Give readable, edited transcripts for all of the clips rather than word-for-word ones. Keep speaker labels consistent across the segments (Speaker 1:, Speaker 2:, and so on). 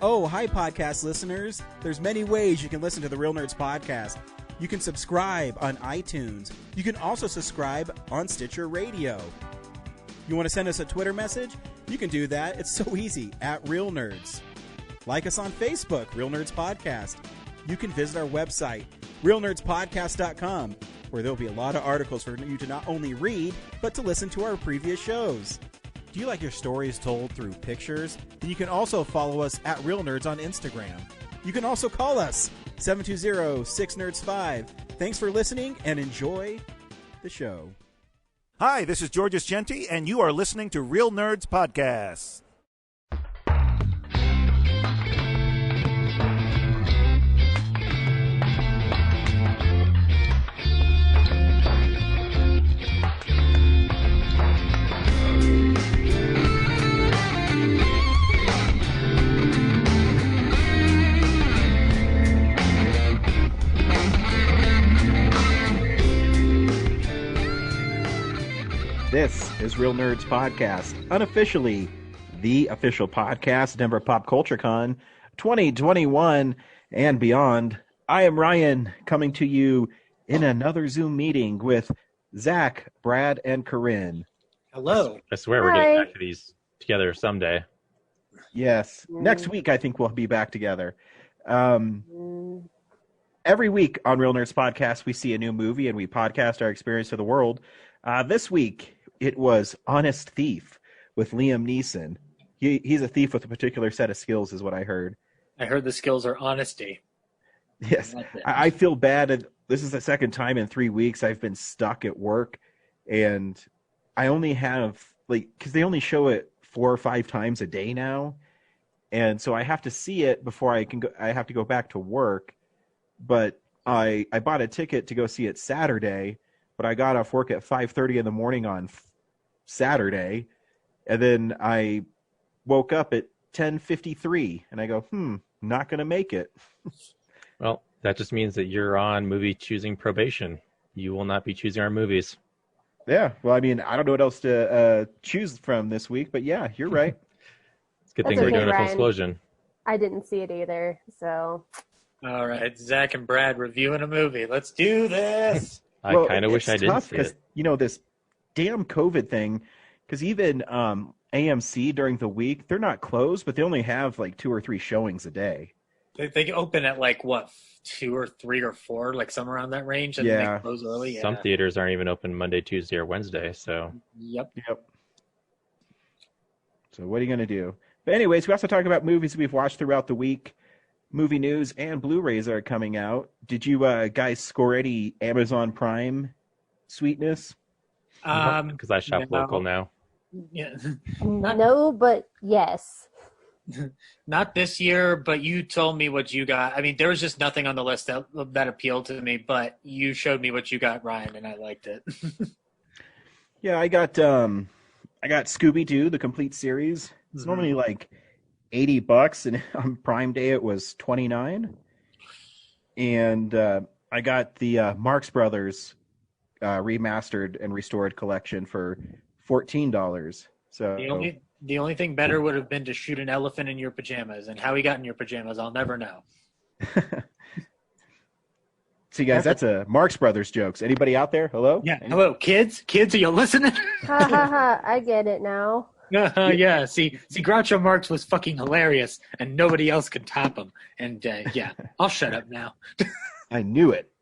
Speaker 1: Oh, hi, podcast listeners. There's many ways you can listen to the Real Nerds Podcast. You can subscribe on iTunes. You can also subscribe on Stitcher Radio. You want to send us a Twitter message? You can do that. It's so easy, at Real Nerds. Like us on Facebook, Real Nerds Podcast. You can visit our website, realnerdspodcast.com, where there'll be a lot of articles for you to not only read, but to listen to our previous shows. Do you like your stories told through pictures? Then you can also follow us at Real Nerds on Instagram. You can also call us, 720-6nerds5. Thanks for listening and enjoy the show.
Speaker 2: Hi, this is Georges Genti, and you are listening to Real Nerds Podcasts.
Speaker 1: This is Real Nerds Podcast, unofficially the official podcast, Denver Pop Culture Con 2021 and beyond. I am Ryan, coming to you in another Zoom meeting with Zach, Brad, and Corinne.
Speaker 3: Hello.
Speaker 4: I swear we're getting back to these together someday.
Speaker 1: Yes. Next week, I think we'll be back together. Every week on Real Nerds Podcast, we see a new movie and we podcast our experience to the world. This week, it was Honest Thief with Liam Neeson. He's a thief with a particular set of skills, is what I heard.
Speaker 3: I heard the skills are honesty.
Speaker 1: Yes. I feel bad. This is the second time in 3 weeks I've been stuck at work, and I only have, because they only show it 4 or 5 times a day now, and so I have to see it before I can go. I have to go back to work, but I bought a ticket to go see it Saturday, but I got off work at 5:30 in the morning on Saturday, and then I woke up at 10:53, and I go, not going to make it.
Speaker 4: Well, that just means that you're on movie choosing probation. You will not be choosing our movies.
Speaker 1: Yeah, well, I mean, I don't know what else to choose from this week, but yeah, you're right.
Speaker 4: It's a good thing we're doing a full explosion.
Speaker 5: I didn't see it either, so.
Speaker 3: All right, Zach and Brad reviewing a movie. Let's do this.
Speaker 4: I kind of wish I didn't see it.
Speaker 1: This damn COVID thing, because even AMC during the week, they're not closed, but they only have 2 or 3 showings a day.
Speaker 3: They open at 2 or 3 or 4, somewhere around that range, and they close early.
Speaker 4: Some theaters aren't even open Monday, Tuesday, or Wednesday. So.
Speaker 3: Yep.
Speaker 1: So what are you going to do? But anyways, we also talk about movies we've watched throughout the week, movie news, and Blu-rays are coming out. Did you guys score any Amazon Prime sweetness?
Speaker 4: Because I shop local now.
Speaker 3: Yeah.
Speaker 5: No, but yes.
Speaker 3: Not this year, but you told me what you got. I mean, there was just nothing on the list that appealed to me, but you showed me what you got, Ryan, and I liked it.
Speaker 1: Yeah, I got Scooby-Doo, the complete series. It's normally $80, and on Prime Day it was $29. And I got the Marx Brothers remastered and restored collection for $14. So
Speaker 3: the only thing better would have been to shoot an elephant in your pajamas, and how he got in your pajamas, I'll never know.
Speaker 1: See, guys, that's a Marx Brothers jokes. Anybody out there? Hello?
Speaker 3: Yeah. Hello, kids. Kids, are you listening?
Speaker 5: Ha ha ha! I get it now.
Speaker 3: Yeah. See, Groucho Marx was fucking hilarious, and nobody else could top him. And yeah, I'll shut up now.
Speaker 1: I knew it.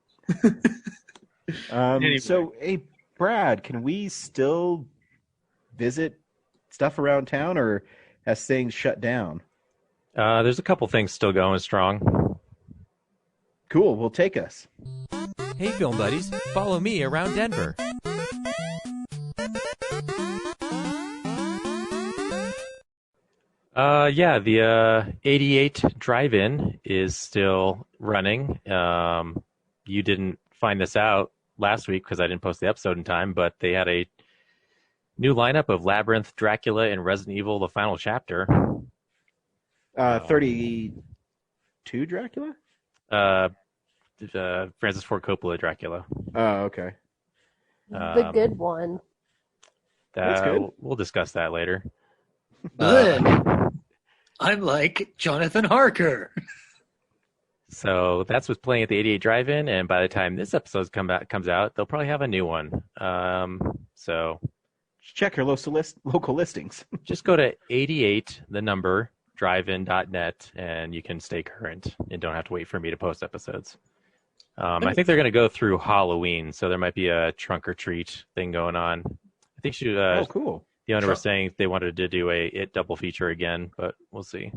Speaker 3: Anyway.
Speaker 1: So, hey, Brad, can we still visit stuff around town, or has things shut down?
Speaker 4: There's a couple things still going strong.
Speaker 1: Cool, well, take us.
Speaker 6: Hey, film buddies, follow me around Denver.
Speaker 4: The 88 Drive-In is still running. You didn't find this out last week because I didn't post the episode in time, but they had a new lineup of Labyrinth, Dracula, and Resident Evil: The Final Chapter.
Speaker 1: 32 Dracula?
Speaker 4: Francis Ford Coppola Dracula.
Speaker 1: Oh, okay.
Speaker 5: The good one.
Speaker 1: That's good.
Speaker 4: We'll discuss that later.
Speaker 3: Good. I'm like Jonathan Harker.
Speaker 4: So that's what's playing at the 88 Drive-In, and by the time this episode comes out, they'll probably have a new one. So
Speaker 1: Check your local listings.
Speaker 4: just go to 88, the number, drivein.net, and you can stay current and don't have to wait for me to post episodes. I think they're going to go through Halloween, so there might be a trunk or treat thing going on. I think
Speaker 1: Oh, cool.
Speaker 4: the owner was saying they wanted to do a It double feature again, but we'll see.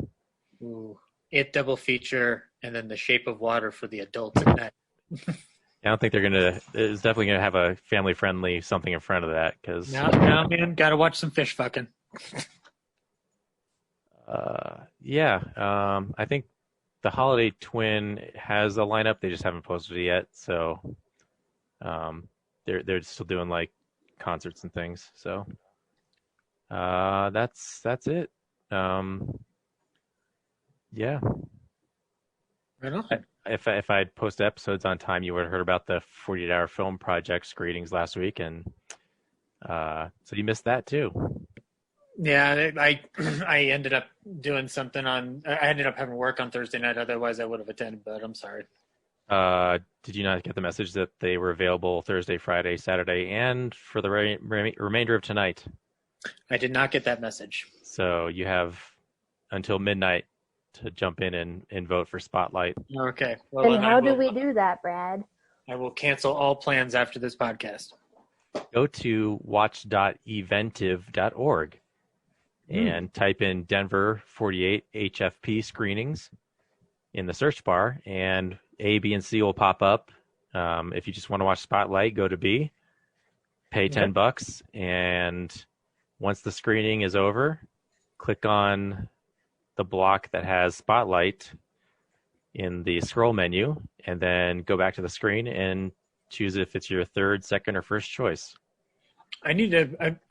Speaker 3: Ooh. It double feature, and then The Shape of Water for the adults at night.
Speaker 4: I don't think they're going to. It's definitely going to have a family-friendly something in front of that because.
Speaker 3: Now, man, gotta watch some fish fucking.
Speaker 4: Yeah. I think the Holiday Twin has a lineup. They just haven't posted it yet, so they're still doing like concerts and things. So that's it. Yeah.
Speaker 3: Right on.
Speaker 4: If I'd posted episodes on time, you would have heard about the 48-hour film project screenings last week, and so you missed that too.
Speaker 3: Yeah, I ended up doing something on. I ended up having work on Thursday night. Otherwise, I would have attended. But I'm sorry.
Speaker 4: Did you not get the message that they were available Thursday, Friday, Saturday, and for the remainder of tonight?
Speaker 3: I did not get that message.
Speaker 4: So you have until midnight to jump in and vote for Spotlight.
Speaker 3: Okay. Well,
Speaker 5: And how do we do that, Brad?
Speaker 3: I will cancel all plans after this podcast.
Speaker 4: Go to watch.eventive.org and type in Denver 48 HFP screenings in the search bar, and A, B, and C will pop up. If you just want to watch Spotlight, go to B, pay $10, and once the screening is over, click on the block that has Spotlight in the scroll menu, and then go back to the screen and choose if it's your third, second, or first choice.
Speaker 3: I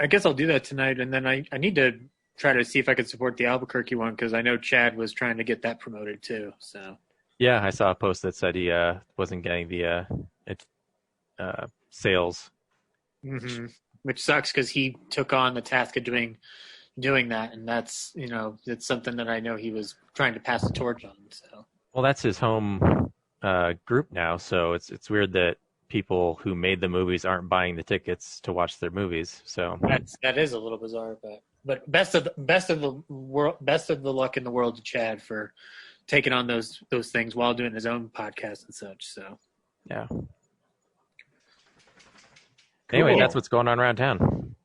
Speaker 3: guess I'll do that tonight, and then I need to try to see if I can support the Albuquerque one because I know Chad was trying to get that promoted too. So
Speaker 4: yeah, I saw a post that said he wasn't getting the sales,
Speaker 3: which sucks because he took on the task of doing that, and that's it's something that I know he was trying to pass the torch on. So
Speaker 4: well, that's his home group now, so it's weird that people who made the movies aren't buying the tickets to watch their movies. So
Speaker 3: that is a little bizarre, but best of the luck in the world to Chad for taking on those things while doing his own podcast and such. So
Speaker 4: yeah.
Speaker 1: Cool.
Speaker 4: Anyway, that's what's going on around town,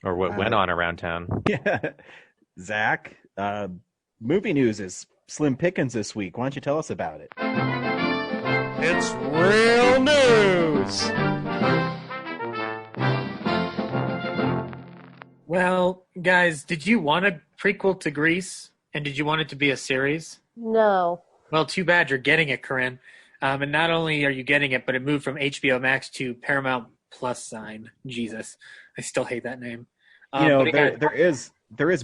Speaker 4: or what went on around town.
Speaker 1: Yeah. Zach, movie news is slim pickings this week. Why don't you tell us about it?
Speaker 2: It's real news.
Speaker 3: Well, guys, did you want a prequel to Grease? And did you want it to be a series?
Speaker 5: No.
Speaker 3: Well, too bad you're getting it, Corinne. And not only are you getting it, but it moved from HBO Max to Paramount Plus sign. Jesus. I still hate that name.
Speaker 1: There is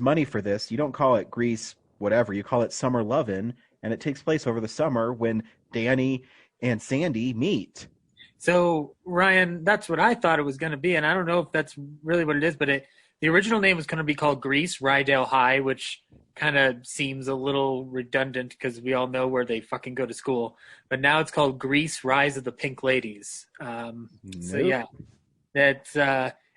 Speaker 1: money for this. You don't call it Grease, whatever. You call it Summer Lovin', and it takes place over the summer when Danny and Sandy meet.
Speaker 3: So, Ryan, that's what I thought it was going to be, and I don't know if that's really what it is, but the original name was going to be called Grease, Rydell High, which kind of seems a little redundant because we all know where they fucking go to school. But now it's called Grease, Rise of the Pink Ladies. So, yeah, it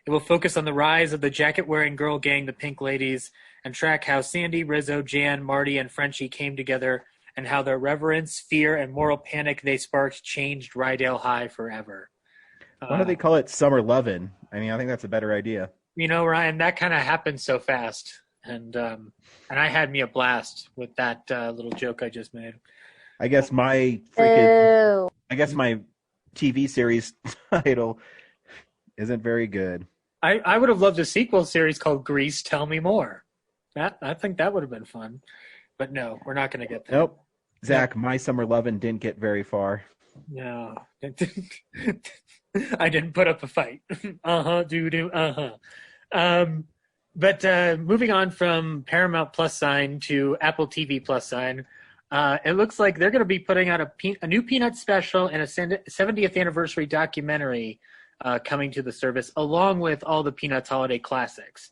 Speaker 3: will focus on the rise of the jacket-wearing girl gang, the Pink Ladies, and track how Sandy, Rizzo, Jan, Marty, and Frenchie came together and how their reverence, fear, and moral panic they sparked changed Rydell High forever.
Speaker 1: Why do they call it Summer Lovin'? I mean, I think that's a better idea.
Speaker 3: Ryan, that kind of happened so fast, and I had me a blast with that little joke I just made.
Speaker 1: I guess my TV series title isn't very good.
Speaker 3: I would have loved a sequel series called Grease, Tell Me More. I think that would have been fun. But no, we're not going to get that.
Speaker 1: Nope. Zach, My Summer Lovin' didn't get very far.
Speaker 3: No. I didn't put up a fight. But moving on from Paramount Plus sign to Apple TV Plus sign, it looks like they're going to be putting out a new Peanuts special and a 70th anniversary documentary coming to the service, along with all the Peanuts holiday classics.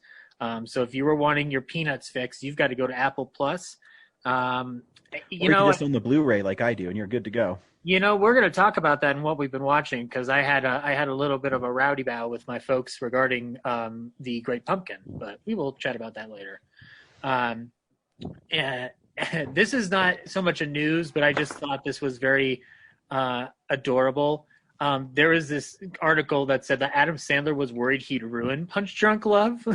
Speaker 3: So if you were wanting your Peanuts fix, you've got to go to Apple Plus. You
Speaker 1: Or
Speaker 3: know,
Speaker 1: you just own the Blu-ray like I do, and you're good to go.
Speaker 3: you know, we're going to talk about that and what we've been watching because I had a little bit of a rowdy bow with my folks regarding the Great Pumpkin, but we will chat about that later. This is not so much a news, but I just thought this was very adorable. There was this article that said that Adam Sandler was worried he'd ruin Punch Drunk Love,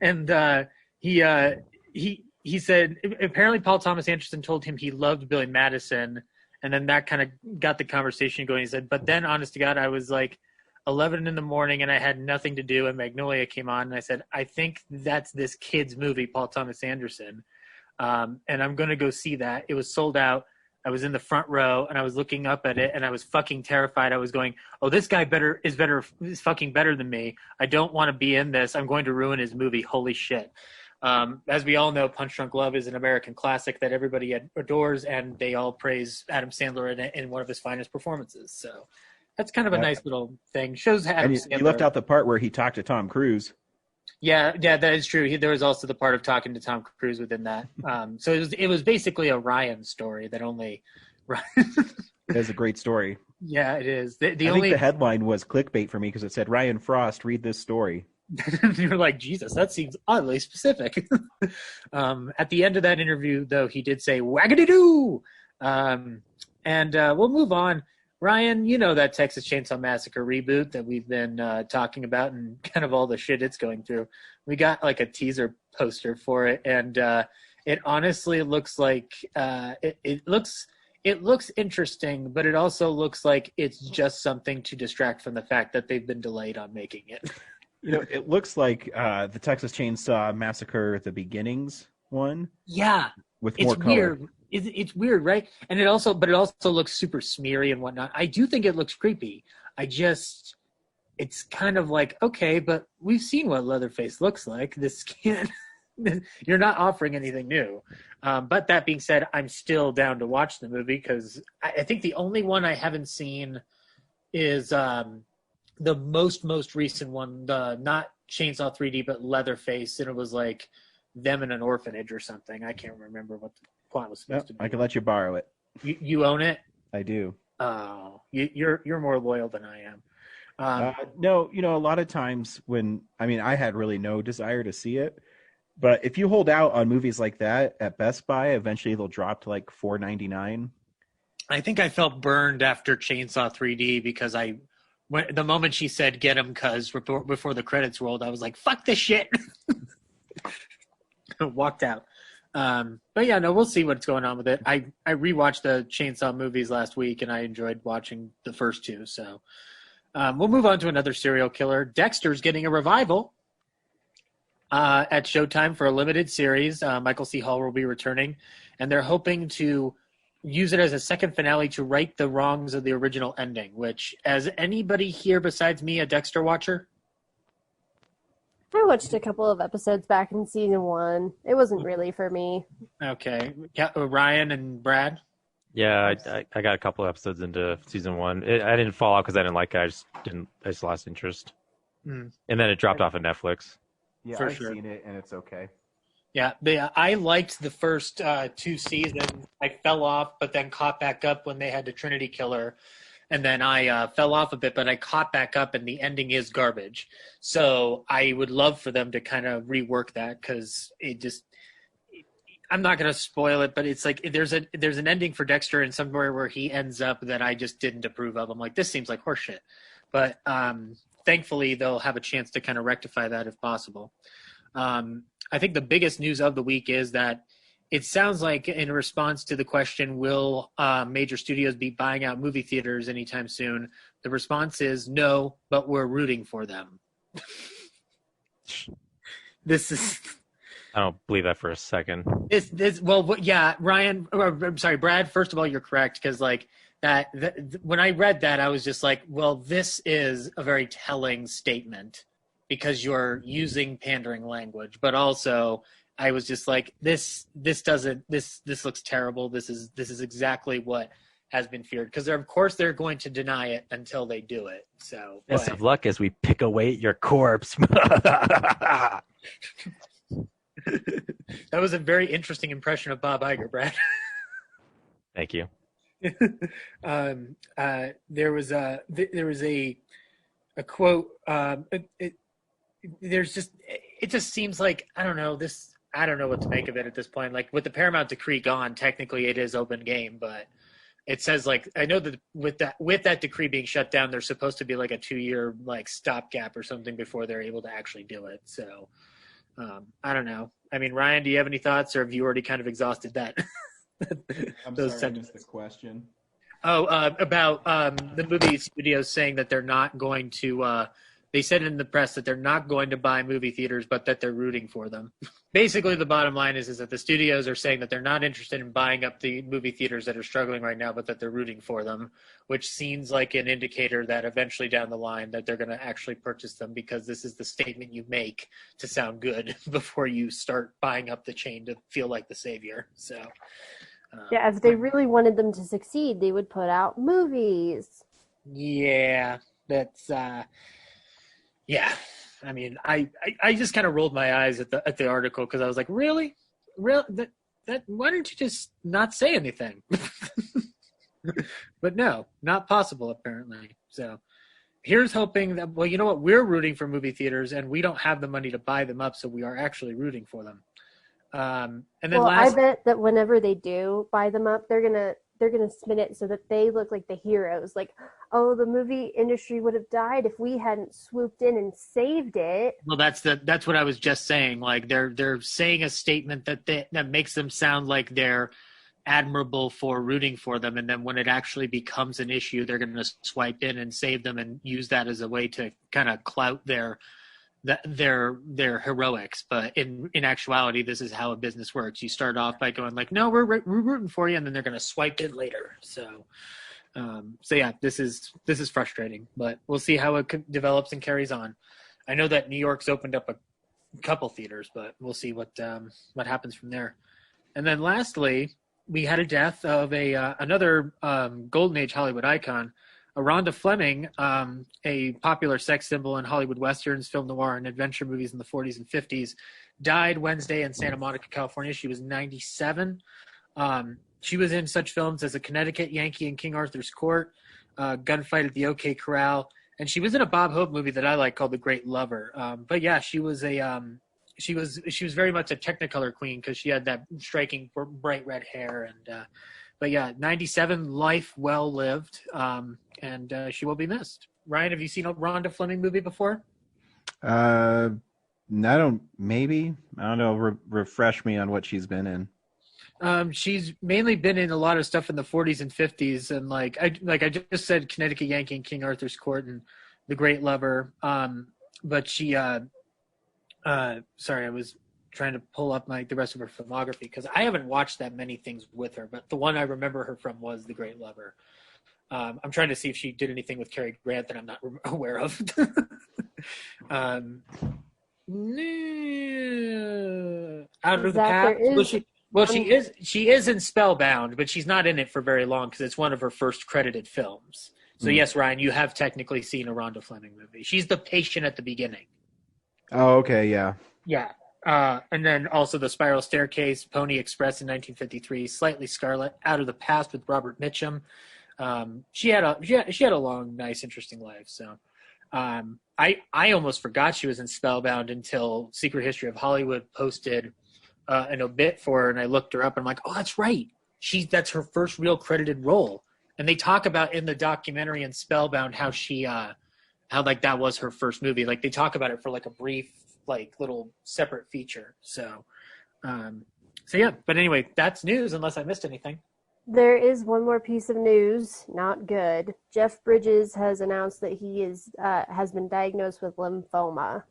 Speaker 3: and he said apparently Paul Thomas Anderson told him he loved Billy Madison, and then that kind of got the conversation going. He said, but then honest to God, I was like 11 in the morning and I had nothing to do, and Magnolia came on, and I said, I think that's this kid's movie, Paul Thomas Anderson, and I'm going to go see that. It was sold out. I was in the front row and I was looking up at it and I was fucking terrified. I was going, oh, this guy is fucking better than me. I don't want to be in this. I'm going to ruin his movie. Holy shit. As we all know, Punch Drunk Love is an American classic that everybody adores, and they all praise Adam Sandler in one of his finest performances. So that's kind of a nice little thing. Shows Adam Sandler.
Speaker 1: You left out the part where he talked to Tom Cruise.
Speaker 3: Yeah, that is true. There was also the part of talking to Tom Cruise within that. So it was basically a Ryan story that only Ryan.
Speaker 1: That's a great story.
Speaker 3: Yeah, it is.
Speaker 1: I think the headline was clickbait for me because it said Ryan Frost, read this story.
Speaker 3: You're like, Jesus, that seems oddly specific. At the end of that interview, though, he did say "waggity-doo," and we'll move on. Ryan, you know that Texas Chainsaw Massacre reboot that we've been talking about and kind of all the shit it's going through. We got like a teaser poster for it, and it honestly looks like it looks interesting, but it also looks like it's just something to distract from the fact that they've been delayed on making it.
Speaker 1: You know, it looks like the Texas Chainsaw Massacre, the beginnings one.
Speaker 3: Yeah,
Speaker 1: with
Speaker 3: it's
Speaker 1: more color.
Speaker 3: Weird. It's weird, right? And it also looks super smeary and whatnot. I do think it looks creepy. It's kind of like, okay, but we've seen what Leatherface looks like. This can't. You're not offering anything new. But that being said, I'm still down to watch the movie because I think the only one I haven't seen is the most recent one, the not Chainsaw 3D, but Leatherface, and it was like them in an orphanage or something. I can't remember what the plot was supposed to be.
Speaker 1: I can let you borrow it.
Speaker 3: You own it?
Speaker 1: I do.
Speaker 3: Oh, you're more loyal than I am.
Speaker 1: No, you know, a lot of times I had really no desire to see it, but if you hold out on movies like that at Best Buy, eventually they'll drop to like $4.99.
Speaker 3: I think I felt burned after Chainsaw 3D because the moment she said "get him," cuz before the credits rolled, I was like, "Fuck this shit." Walked out. But yeah, no, we'll see what's going on with it. I rewatched the Chainsaw movies last week, and I enjoyed watching the first two. So we'll move on to another serial killer. Dexter's getting a revival at Showtime for a limited series. Michael C. Hall will be returning, and they're hoping to use it as a second finale to right the wrongs of the original ending, which, as anybody here besides me, a Dexter watcher?
Speaker 5: I watched a couple of episodes back in season 1. It wasn't really for me.
Speaker 3: Okay. Ryan and Brad?
Speaker 4: Yeah, I got a couple episodes into season 1. I didn't fall out because I didn't like it. I just lost interest. And then it dropped off of Netflix.
Speaker 1: Yeah,
Speaker 3: For
Speaker 1: I've
Speaker 3: sure.
Speaker 1: seen it, and it's okay.
Speaker 3: Yeah, I liked the first 2 seasons. I fell off, but then caught back up when they had the Trinity Killer. And then I fell off a bit, but I caught back up, and the ending is garbage. So I would love for them to kind of rework that because I'm not going to spoil it, but it's like there's an ending for Dexter in somewhere where he ends up that I just didn't approve of. I'm like, this seems like horseshit. But thankfully, they'll have a chance to kind of rectify that if possible. I think the biggest news of the week is that it sounds like in response to the question, will major studios be buying out movie theaters anytime soon? The response is no, but we're rooting for them. This is...
Speaker 4: I don't believe that for a second.
Speaker 3: Ryan, I'm sorry, Brad, first of all, you're correct because like that when I read that, I was just like, well, this is a very telling statement because you're using pandering language, but also I was just like, this looks terrible. This is exactly what has been feared because of course they're going to deny it until they do it. So
Speaker 4: Best of luck as we pick away at your corpse.
Speaker 3: that was a very interesting impression of Bob Iger, Brad.
Speaker 4: Thank you.
Speaker 3: There was a quote. It just seems like I don't know what to make of it at this point. Like with the Paramount decree gone, technically it is open game, but it says like I know that with that decree being shut down, there's supposed to be like a 2-year like stopgap or something before they're able to actually do it. So I don't know. I mean, Ryan, do you have any thoughts, or have you already kind of exhausted that?
Speaker 1: I'm sorry, I missed the question.
Speaker 3: Oh, about the movie studios saying that they're not going to. They said in the press that they're not going to buy movie theaters, but that they're rooting for them. Basically, the bottom line is that the studios are saying that they're not interested in buying up the movie theaters that are struggling right now, but that they're rooting for them, which seems like an indicator that eventually down the line that they're going to actually purchase them, because this is the statement you make to sound good before you start buying up the chain to feel like the savior. So,
Speaker 5: Yeah, if they really wanted them to succeed, they would put out movies.
Speaker 3: yeah, that's. Yeah, I mean, I just kind of rolled my eyes at the article because I was like, really, that why don't you just not say anything? But no, not possible apparently. So here's hoping that, well, you know what, we're rooting for movie theaters and we don't have the money to buy them up, so we are actually rooting for them. And then
Speaker 5: I bet that whenever they do buy them up, they're gonna spin it so that they look like the heroes. Like, oh, the movie industry would have died if we hadn't swooped in and saved it.
Speaker 3: Well, that's what I was just saying. Like they're saying a statement that makes them sound like they're admirable for rooting for them, and then when it actually becomes an issue, they're going to swipe in and save them and use that as a way to kind of clout their heroics. But in actuality, this is how a business works. You start off by going like, no, we're rooting for you, and then they're going to swipe it later. So yeah, this is frustrating, but we'll see how it develops and carries on. I know that New York's opened up a couple theaters, but we'll see what happens from there. And then lastly, we had a death of another golden age Hollywood icon, Rhonda Fleming, a popular sex symbol in Hollywood westerns, film noir, and adventure movies in the 40s and 50s, died Wednesday in Santa Monica, California. She was 97. She was in such films as A Connecticut Yankee in King Arthur's Court, Gunfight at the OK Corral, and she was in a Bob Hope movie that I like called The Great Lover. But yeah, she was she was very much a Technicolor queen because she had that striking bright red hair. And but yeah, 97, life well lived, and she will be missed. Ryan, have you seen a Rhonda Fleming movie before?
Speaker 7: Maybe. I don't know. Refresh me on what she's been in.
Speaker 3: She's mainly been in a lot of stuff in the 40s and 50s, and like I just said, Connecticut Yankee and King Arthur's Court and The Great Lover. But she, sorry, I was trying to pull up the rest of her filmography because I haven't watched that many things with her, but the one I remember her from was The Great Lover. I'm trying to see if she did anything with Cary Grant that I'm not aware of. Out of the Path. She is in Spellbound, but she's not in it for very long because it's one of her first credited films. So yes, Ryan, you have technically seen a Rhonda Fleming movie. She's the patient at the beginning.
Speaker 7: Oh, okay, yeah.
Speaker 3: Yeah. And then also The Spiral Staircase, Pony Express in 1953, Slightly Scarlet, Out of the Past with Robert Mitchum. She had a long, nice, interesting life. So I almost forgot she was in Spellbound until Secret History of Hollywood posted an obit for her, and I looked her up, and I'm like, oh, that's right. That's her first real credited role. And they talk about in the documentary in Spellbound how she how like that was her first movie. Like they talk about it for like a brief like little separate feature. So yeah, but anyway, that's news unless I missed anything.
Speaker 5: There is one more piece of news, not good. Jeff Bridges has announced that he has been diagnosed with lymphoma.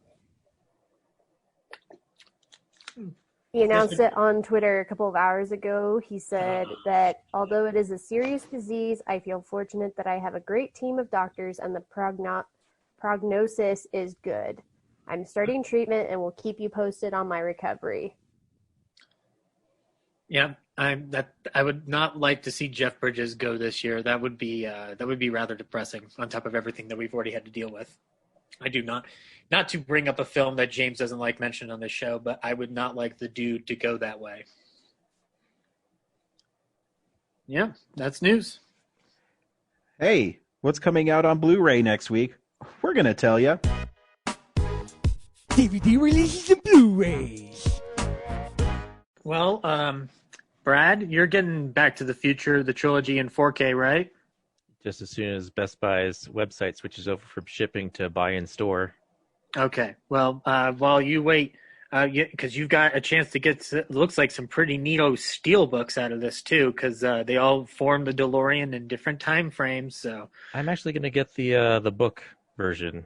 Speaker 5: He announced it on Twitter a couple of hours ago. He said that although it is a serious disease, I feel fortunate that I have a great team of doctors and the prognosis is good. I'm starting treatment and will keep you posted on my recovery.
Speaker 3: Yeah, I would not like to see Jeff Bridges go this year. That would be rather depressing on top of everything that we've already had to deal with. I do not to bring up a film that James doesn't like mentioned on this show, but I would not like the dude to go that way. Yeah, that's news.
Speaker 7: Hey, what's coming out on Blu-ray next week? We're gonna tell you.
Speaker 8: DVD releases and Blu-rays.
Speaker 3: Well, Brad, you're getting Back to the Future, the trilogy in 4K, right?
Speaker 4: Just as soon as Best Buy's website switches over from shipping to buy in store.
Speaker 3: Okay. Well, while you wait, because you've got a chance to get, looks like some pretty neato steel books out of this too, because they all form the DeLorean in different time frames. So
Speaker 4: I'm actually going to get the book version.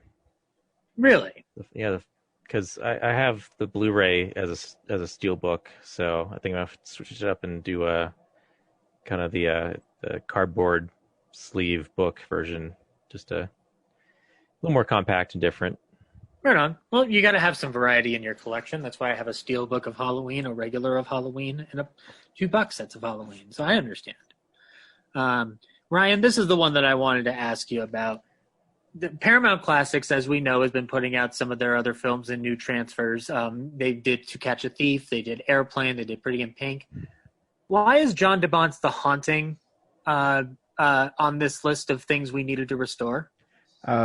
Speaker 3: Really?
Speaker 4: Yeah, because I have the Blu-ray as a steel book, so I think I'll have to switch it up and do kind of the cardboard sleeve book version, just a little more compact and different.
Speaker 3: Right on. Well, you got to have some variety in your collection. That's why I have a steel book of Halloween, a regular of Halloween, and two box sets of Halloween. So I understand. Ryan, this is the one that I wanted to ask you about. The Paramount Classics, as we know, has been putting out some of their other films in new transfers. They did To Catch a Thief, they did Airplane, they did Pretty in Pink. Why is John de Bont's The Haunting on this list of things we needed to restore?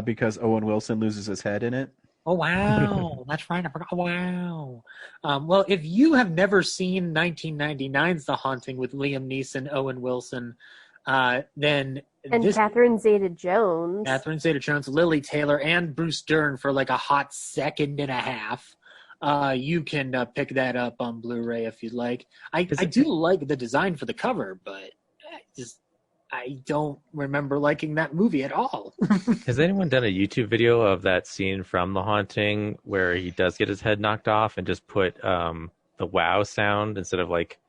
Speaker 7: Because Owen Wilson loses his head in it.
Speaker 3: Oh, wow. That's right. I forgot. Wow. Well, if you have never seen 1999's The Haunting with Liam Neeson, Owen Wilson, then...
Speaker 5: And Catherine Zeta-Jones.
Speaker 3: Catherine Zeta-Jones, Lily Taylor, and Bruce Dern for like a hot second and a half. You can pick that up on Blu-ray if you'd like. I do like the design for the cover, but I don't remember liking that movie at all.
Speaker 4: Has anyone done a YouTube video of that scene from The Haunting where he does get his head knocked off and just put the wow sound instead of like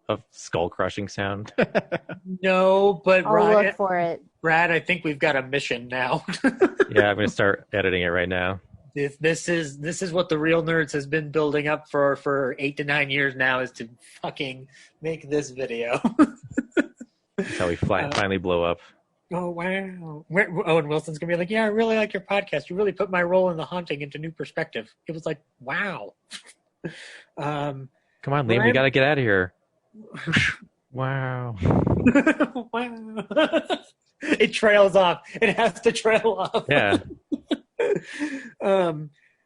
Speaker 4: a skull crushing sound?
Speaker 3: No, but
Speaker 5: I'll look for it.
Speaker 3: Brad, I think we've got a mission now.
Speaker 4: Yeah, I'm going to start editing it right now.
Speaker 3: This is what the Real Nerds has been building up for 8 to 9 years now, is to fucking make this video.
Speaker 4: That's how we finally blow up.
Speaker 3: Oh, wow. Owen Wilson's going to be like, yeah, I really like your podcast. You really put my role in The Haunting into new perspective. It was like, wow.
Speaker 4: Come on, Liam, we got to get out of here. Wow.
Speaker 3: Wow. It trails off. It has to trail off.
Speaker 4: Yeah.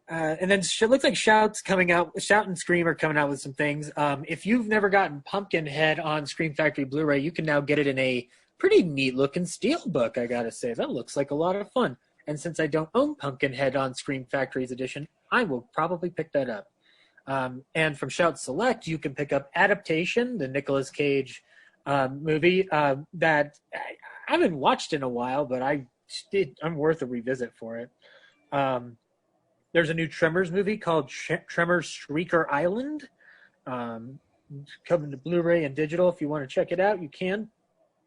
Speaker 3: And then it looks like Shout and Scream are coming out with some things. If you've never gotten Pumpkinhead on Scream Factory Blu-ray, you can now get it in a pretty neat-looking steelbook, I gotta say. That looks like a lot of fun. And since I don't own Pumpkinhead on Scream Factory's edition, I will probably pick that up. And from Shout Select, you can pick up Adaptation, the Nicolas Cage movie that I haven't watched in a while, but I'm worth a revisit for it. There's a new Tremors movie called Tremors Shrieker Island. Coming to Blu-ray and digital. If you want to check it out, you can.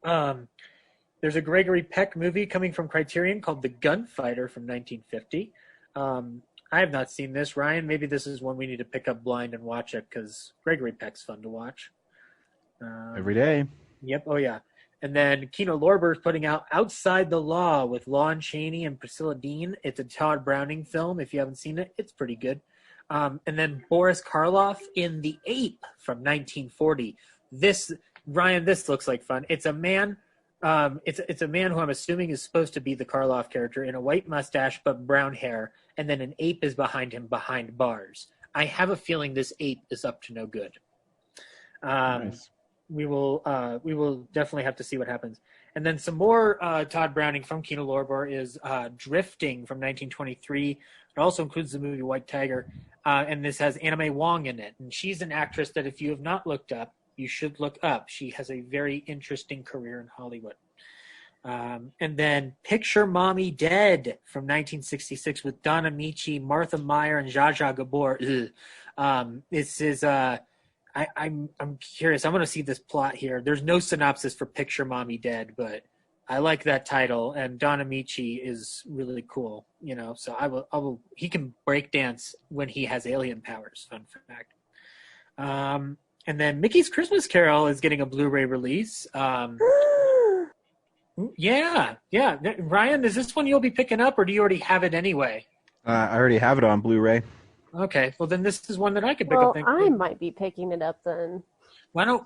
Speaker 3: There's a Gregory Peck movie coming from Criterion called The Gunfighter from 1950. I have not seen this. Ryan, maybe this is one we need to pick up blind and watch it, because Gregory Peck's fun to watch.
Speaker 7: Every day.
Speaker 3: Yep. Oh, yeah. And then Kino Lorber is putting out Outside the Law with Lon Chaney and Priscilla Dean. It's a Todd Browning film. If you haven't seen it, it's pretty good. And then Boris Karloff in The Ape from 1940. Ryan, this looks like fun. It's a man. It's a man who I'm assuming is supposed to be the Karloff character, in a white mustache but brown hair, and then an ape is behind him behind bars. I have a feeling this ape is up to no good.
Speaker 7: Nice.
Speaker 3: We will definitely have to see what happens. And then some more Todd Browning from Kino Lorber is Drifting from 1923. It also includes the movie White Tiger, and this has Anna May Wong in it. And she's an actress that if you have not looked up, you should look up. She has a very interesting career in Hollywood. And then Picture Mommy Dead from 1966 with Donna Michi, Martha Meyer, and Zsa Zsa Gabor. This is I'm curious. I want to see this plot here. There's no synopsis for Picture Mommy Dead, but I like that title, and Don Amici is really cool. So I will. He can break dance when he has alien powers. Fun fact. And then Mickey's Christmas Carol is getting a Blu-ray release. Yeah. Ryan, is this one you'll be picking up, or do you already have it anyway?
Speaker 7: I already have it on Blu-ray.
Speaker 3: Okay, well then this is one that I could pick
Speaker 5: Well,
Speaker 3: up.
Speaker 5: I might be picking it up then.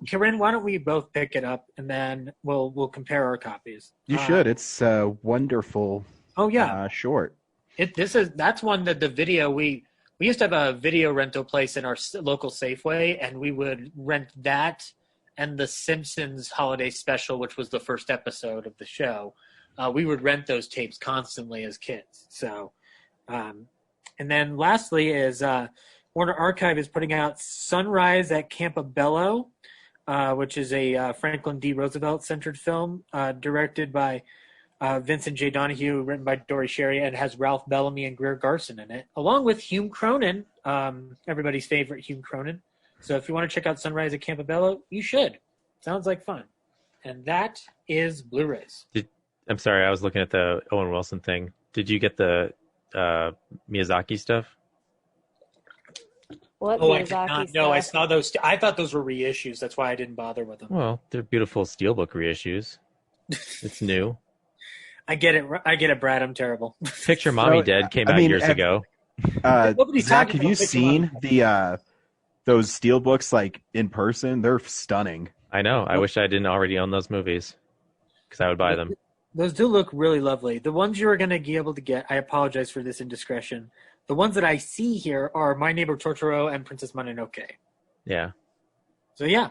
Speaker 3: Corinne, why don't we both pick it up and then we'll compare our copies.
Speaker 7: You should. It's a wonderful.
Speaker 3: Oh yeah,
Speaker 7: short.
Speaker 3: That's one that the video we used to have a video rental place in our local Safeway, and we would rent that and the Simpsons Holiday Special, which was the first episode of the show. We would rent those tapes constantly as kids. So, and then lastly is Warner Archive is putting out Sunrise at Campobello, which is a Franklin D. Roosevelt-centered film directed by Vincent J. Donahue, written by Dory Sherry, and has Ralph Bellamy and Greer Garson in it, along with Hume Cronin, everybody's favorite Hume Cronin. So if you want to check out Sunrise at Campobello, you should. Sounds like fun. And that is Blu-rays.
Speaker 4: I'm sorry, I was looking at the Owen Wilson thing. Did you get the Miyazaki stuff?
Speaker 5: What
Speaker 3: Oh, I did
Speaker 5: Miyazaki
Speaker 3: not
Speaker 5: stuff?
Speaker 3: know. I saw those. I thought those were reissues. That's why I didn't bother with them.
Speaker 4: Well, they're beautiful steelbook reissues. It's new.
Speaker 3: I get it, Brad. I'm terrible.
Speaker 4: Picture Mommy
Speaker 7: So,
Speaker 4: Dead came
Speaker 7: I
Speaker 4: out
Speaker 7: mean,
Speaker 4: years ago.
Speaker 3: Nobody's
Speaker 7: Zach,
Speaker 3: talking
Speaker 7: have you
Speaker 3: about Picture
Speaker 7: seen
Speaker 3: Mommy.
Speaker 7: those steelbooks like in person? They're stunning.
Speaker 4: I know. I wish I didn't already own those movies because I would buy them.
Speaker 3: Those do look really lovely. The ones you are going to be able to get, I apologize for this indiscretion. The ones that I see here are My Neighbor Totoro and Princess Mononoke.
Speaker 4: Yeah.
Speaker 3: So yeah,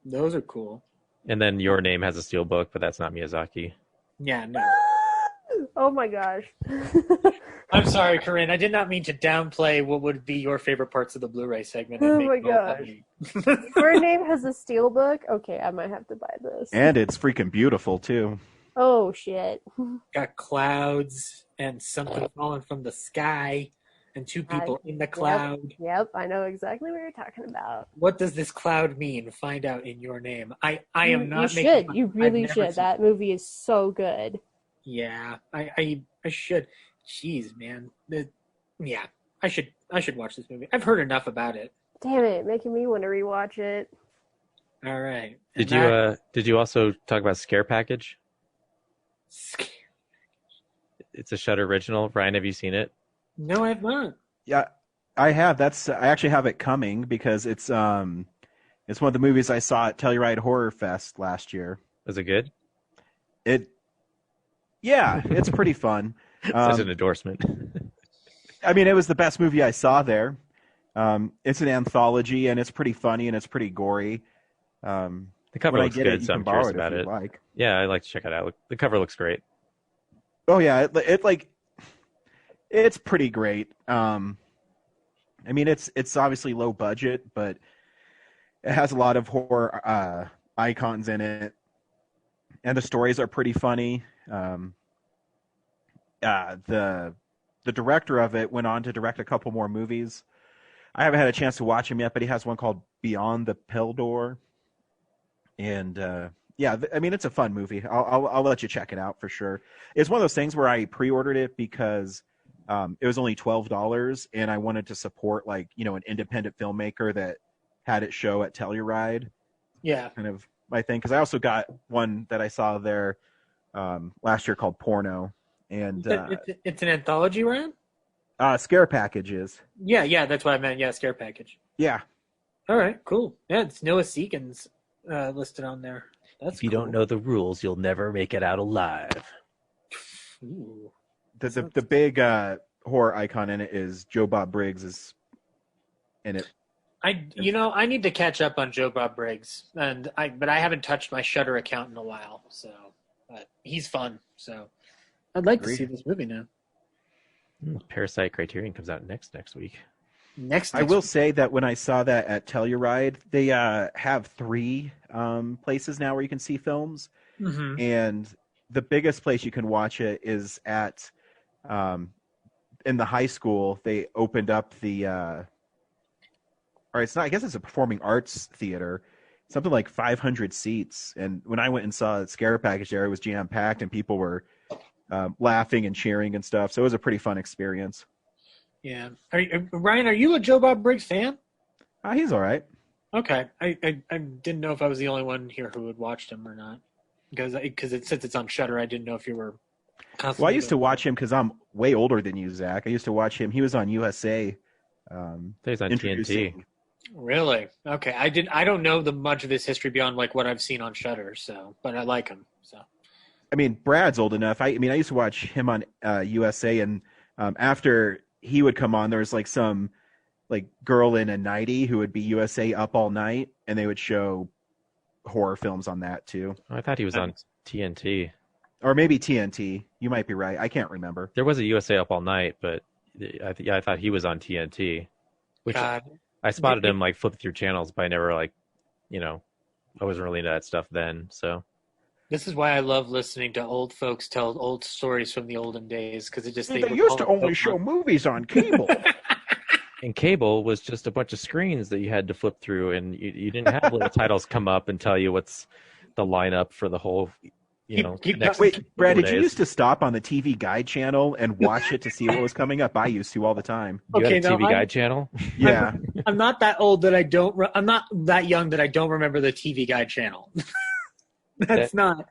Speaker 3: those are cool.
Speaker 4: And then Your Name has a steelbook, but that's not Miyazaki.
Speaker 3: Yeah, no.
Speaker 5: Oh my gosh.
Speaker 3: I'm sorry, Corinne. I did not mean to downplay what would be your favorite parts of the Blu-ray segment.
Speaker 5: Oh
Speaker 3: and
Speaker 5: my
Speaker 3: make both of
Speaker 5: gosh.
Speaker 3: me.
Speaker 5: Your Name has a steelbook? Okay, I might have to buy this.
Speaker 7: And it's freaking beautiful too.
Speaker 5: Oh shit.
Speaker 3: Got clouds and something falling from the sky and two people in the cloud.
Speaker 5: Yep, I know exactly what you're talking about.
Speaker 3: What does this cloud mean? Find out in Your Name. I am not
Speaker 5: You
Speaker 3: making
Speaker 5: should.
Speaker 3: fun.
Speaker 5: You
Speaker 3: I've
Speaker 5: really
Speaker 3: never
Speaker 5: should.
Speaker 3: seen-
Speaker 5: That movie is so good.
Speaker 3: Yeah, I should. Jeez, man. Yeah, I should watch this movie. I've heard enough about it.
Speaker 5: Damn it, making me want to rewatch it.
Speaker 3: All right.
Speaker 4: Did you also talk about Scare Package? It's a Shudder original. Ryan, have you seen it?
Speaker 3: No, I have not.
Speaker 7: Yeah, I have. I actually have it coming because it's one of the movies I saw at Telluride Horror Fest last year.
Speaker 4: Was it good?
Speaker 7: Yeah, it's pretty fun.
Speaker 4: Such an endorsement.
Speaker 7: I mean, it was the best movie I saw there. It's an anthology, and it's pretty funny, and it's pretty gory.
Speaker 4: The cover
Speaker 7: when I
Speaker 4: looks
Speaker 7: get
Speaker 4: good,
Speaker 7: it, you
Speaker 4: so
Speaker 7: can
Speaker 4: I'm
Speaker 7: borrow
Speaker 4: curious
Speaker 7: it
Speaker 4: about
Speaker 7: if
Speaker 4: it.
Speaker 7: you'd like.
Speaker 4: Yeah, I'd like to check it out. The cover looks great.
Speaker 7: Oh yeah, it's pretty great. I mean, it's obviously low budget, but it has a lot of horror icons in it, and the stories are pretty funny. The director of it went on to direct a couple more movies. I haven't had a chance to watch him yet, but he has one called Beyond the Peldor, and I mean, it's a fun movie. I'll let you check it out for sure. It's one of those things where I pre-ordered it because it was only $12, and I wanted to support an independent filmmaker that had it show at Telluride.
Speaker 3: Yeah.
Speaker 7: Kind of my thing, because I also got one that I saw there last year called Porno, and
Speaker 3: It's an anthology, Ryan?
Speaker 7: Scare Packages.
Speaker 3: Yeah, that's what I meant. Yeah, Scare Package.
Speaker 7: Yeah.
Speaker 3: All right, cool. Yeah, it's Noah Seekins listed on there. That's
Speaker 6: If you don't know the rules, you'll never make it out alive.
Speaker 3: Ooh.
Speaker 7: The big horror icon in it is Joe Bob Briggs is in it.
Speaker 3: I need to catch up on Joe Bob Briggs, but I haven't touched my Shudder account in a while, so but he's fun. So I'd like to see this movie now.
Speaker 4: Parasite Criterion comes out next week.
Speaker 3: Next
Speaker 7: I will say that when I saw that at Telluride, they have 3 places now where you can see films,
Speaker 3: Mhm.
Speaker 7: and the biggest place you can watch it is at in the high school. They opened up the or it's not. I guess it's a performing arts theater, something like 500 seats. And when I went and saw the Scare Package there, it was jam packed, and people were laughing and cheering and stuff. So it was a pretty fun experience.
Speaker 3: Yeah. Ryan, are you a Joe Bob Briggs fan?
Speaker 7: He's all right.
Speaker 3: Okay, I didn't know if I was the only one here who had watched him or not, because since it's on Shudder, I didn't know if you were.
Speaker 7: Well, I used to watch him because I'm way older than you, Zach. I used to watch him. He was on USA.
Speaker 4: He's on TNT.
Speaker 3: Really? Okay, I don't know much of his history beyond like what I've seen on Shudder. So, but I like him. So.
Speaker 7: I mean, Brad's old enough. I used to watch him on USA, and after he would come on, there was like some like girl in a nightie who would be USA Up All Night, and they would show horror films on that too.
Speaker 4: I thought he was on TNT.
Speaker 7: Or maybe TNT. You might be right. I can't remember.
Speaker 4: There was a USA Up All Night, but I thought he was on TNT. Which
Speaker 3: God.
Speaker 4: I spotted him like flipping through channels, but I never I wasn't really into that stuff then. So
Speaker 3: This is why I love listening to old folks tell old stories from the olden days, because it just
Speaker 7: They used to only show movies on cable.
Speaker 4: And cable was just a bunch of screens that you had to flip through, and you didn't have little titles come up and tell you what's the lineup for the whole, next
Speaker 7: Wait, Brad, did you
Speaker 4: days.
Speaker 7: used to stop on the TV Guide channel and watch it to see what was coming up? I used to all the time.
Speaker 4: You
Speaker 3: Okay,
Speaker 4: had a
Speaker 3: now
Speaker 4: TV Guide channel?
Speaker 7: Yeah.
Speaker 3: I'm not that old that I'm not that young that I don't remember the TV Guide channel. That's not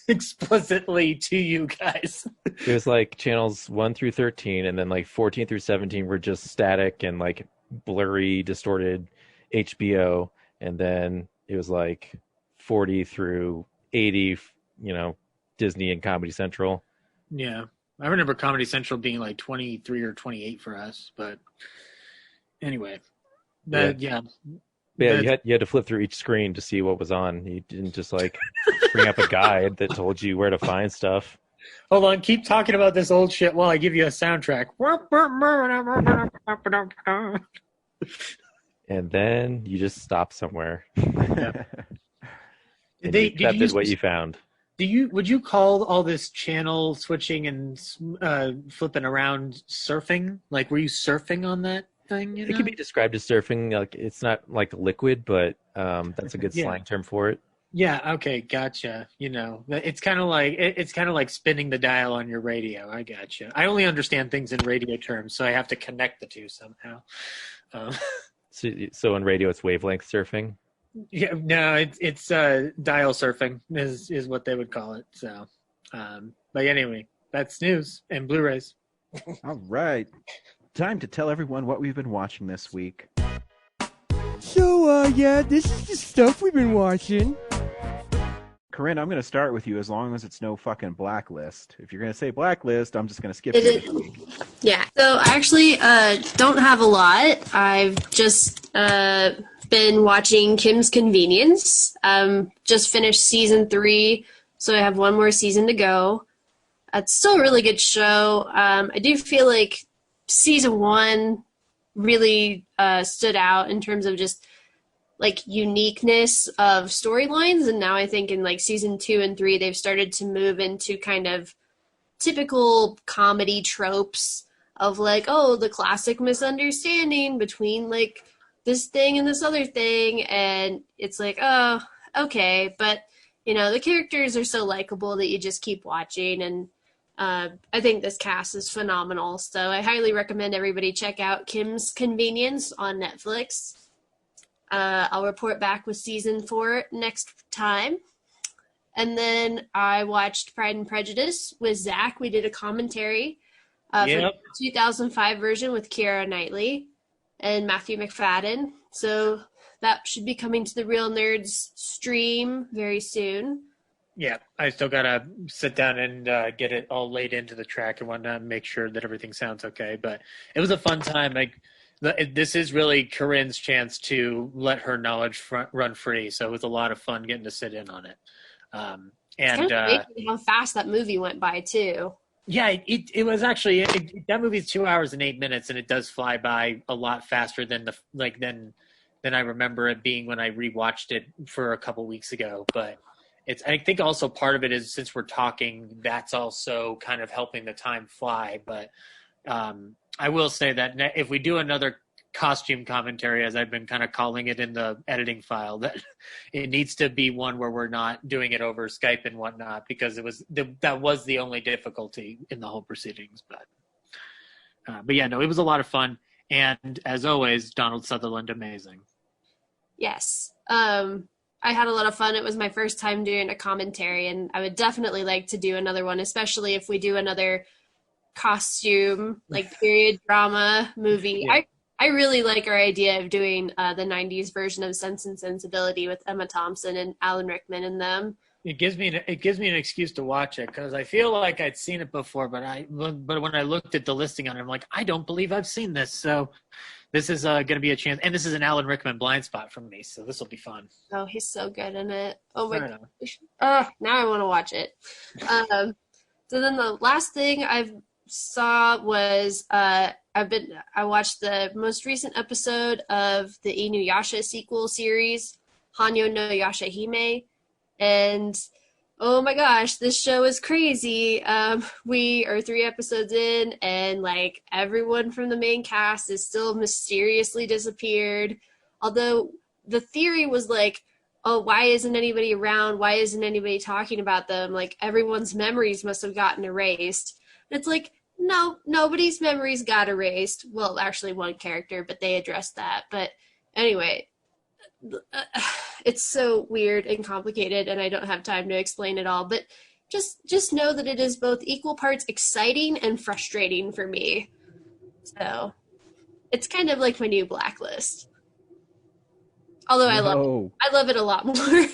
Speaker 3: explicitly to you guys.
Speaker 4: It was like channels 1 through 13, and then like 14 through 17 were just static and like blurry, distorted HBO, and then it was like 40 through 80, Disney and Comedy Central.
Speaker 3: Yeah. I remember Comedy Central being like 23 or 28 for us, but anyway. Yeah.
Speaker 4: Yeah, you had to flip through each screen to see what was on. You didn't just like bring up a guide that told you where to find stuff.
Speaker 3: Hold on, keep talking about this old shit while I give you a soundtrack.
Speaker 4: And then you just stop somewhere.
Speaker 3: Yeah.
Speaker 4: And you accepted what you found.
Speaker 3: Would you call all this channel switching and flipping around surfing? Like, were you surfing on that thing?
Speaker 4: It can be described as surfing. Like, it's not like liquid, but that's a good slang term for it.
Speaker 3: Yeah. Okay. Gotcha. It's kind of like spinning the dial on your radio. I gotcha. I only understand things in radio terms, so I have to connect the two somehow.
Speaker 4: So in radio, it's wavelength surfing.
Speaker 3: Yeah. No, it's dial surfing is what they would call it. So, but anyway, that's news and Blu-rays.
Speaker 7: All right. Time to tell everyone what we've been watching this week.
Speaker 8: So, this is the stuff we've been watching.
Speaker 7: Corinne, I'm going to start with you as long as it's no fucking Blacklist. If you're going to say Blacklist, I'm just going to skip
Speaker 5: It
Speaker 7: you
Speaker 5: is-
Speaker 7: this week.
Speaker 5: Yeah. So I actually don't have a lot. I've just been watching Kim's Convenience. Just finished season 3, so I have one more season to go. It's still a really good show. I do feel like season 1 really stood out in terms of just like uniqueness of storylines, and now I think in like season 2 and 3 they've started to move into kind of typical comedy tropes of like, oh, the classic misunderstanding between like this thing and this other thing, and it's like, oh, okay, but the characters are so likable that you just keep watching, and I think this cast is phenomenal, so I highly recommend everybody check out Kim's Convenience on Netflix. I'll report back with season 4 next time. And then I watched Pride and Prejudice with Zach. We did a commentary for the 2005 version with Keira Knightley and Matthew McFadden. So that should be coming to the Real Nerds stream very soon.
Speaker 3: Yeah, I still gotta sit down and get it all laid into the track and whatnot and make sure that everything sounds okay. But it was a fun time. This is really Corinne's chance to let her knowledge run free. So it was a lot of fun getting to sit in on it. And
Speaker 5: it's kind of amazing how fast that movie went by too.
Speaker 3: Yeah, it was actually that movie's 2 hours and 8 minutes, and it does fly by a lot faster than than I remember it being when I rewatched it for a couple weeks ago. But I think also part of it is, since we're talking, that's also kind of helping the time fly. But I will say that if we do another costume commentary, as I've been kind of calling it in the editing file, that it needs to be one where we're not doing it over Skype and whatnot, because that was the only difficulty in the whole proceedings. But yeah, no, it was a lot of fun. And as always, Donald Sutherland, amazing.
Speaker 5: Yes. I had a lot of fun. It was my first time doing a commentary, and I would definitely like to do another one, especially if we do another costume, like period drama movie.
Speaker 3: Yeah.
Speaker 5: I really like our idea of doing the 90s version of Sense and Sensibility with Emma Thompson and Alan Rickman in them.
Speaker 3: It gives me an excuse to watch it because I feel like I'd seen it before, but when I looked at the listing on it, I'm like, I don't believe I've seen this. So this is going to be a chance, and this is an Alan Rickman blind spot from me, so this will be fun.
Speaker 5: Oh, he's so good in it. Oh my
Speaker 3: Fair
Speaker 5: gosh.
Speaker 3: enough.
Speaker 5: Now I want to watch it. So then the last thing I saw was I watched the most recent episode of the Inuyasha sequel series, Hanyo no Yashahime, and oh my gosh, this show is crazy. We are 3 episodes in, and like everyone from the main cast is still mysteriously disappeared. Although the theory was like, oh, why isn't anybody around? Why isn't anybody talking about them? Like everyone's memories must have gotten erased. And it's like, no, nobody's memories got erased. Well, actually one character, but they addressed that. But anyway, it's so weird and complicated, and I don't have time to explain it all, but just know that it is both equal parts exciting and frustrating for me. So it's kind of like my new Blacklist. Although I love it a lot more.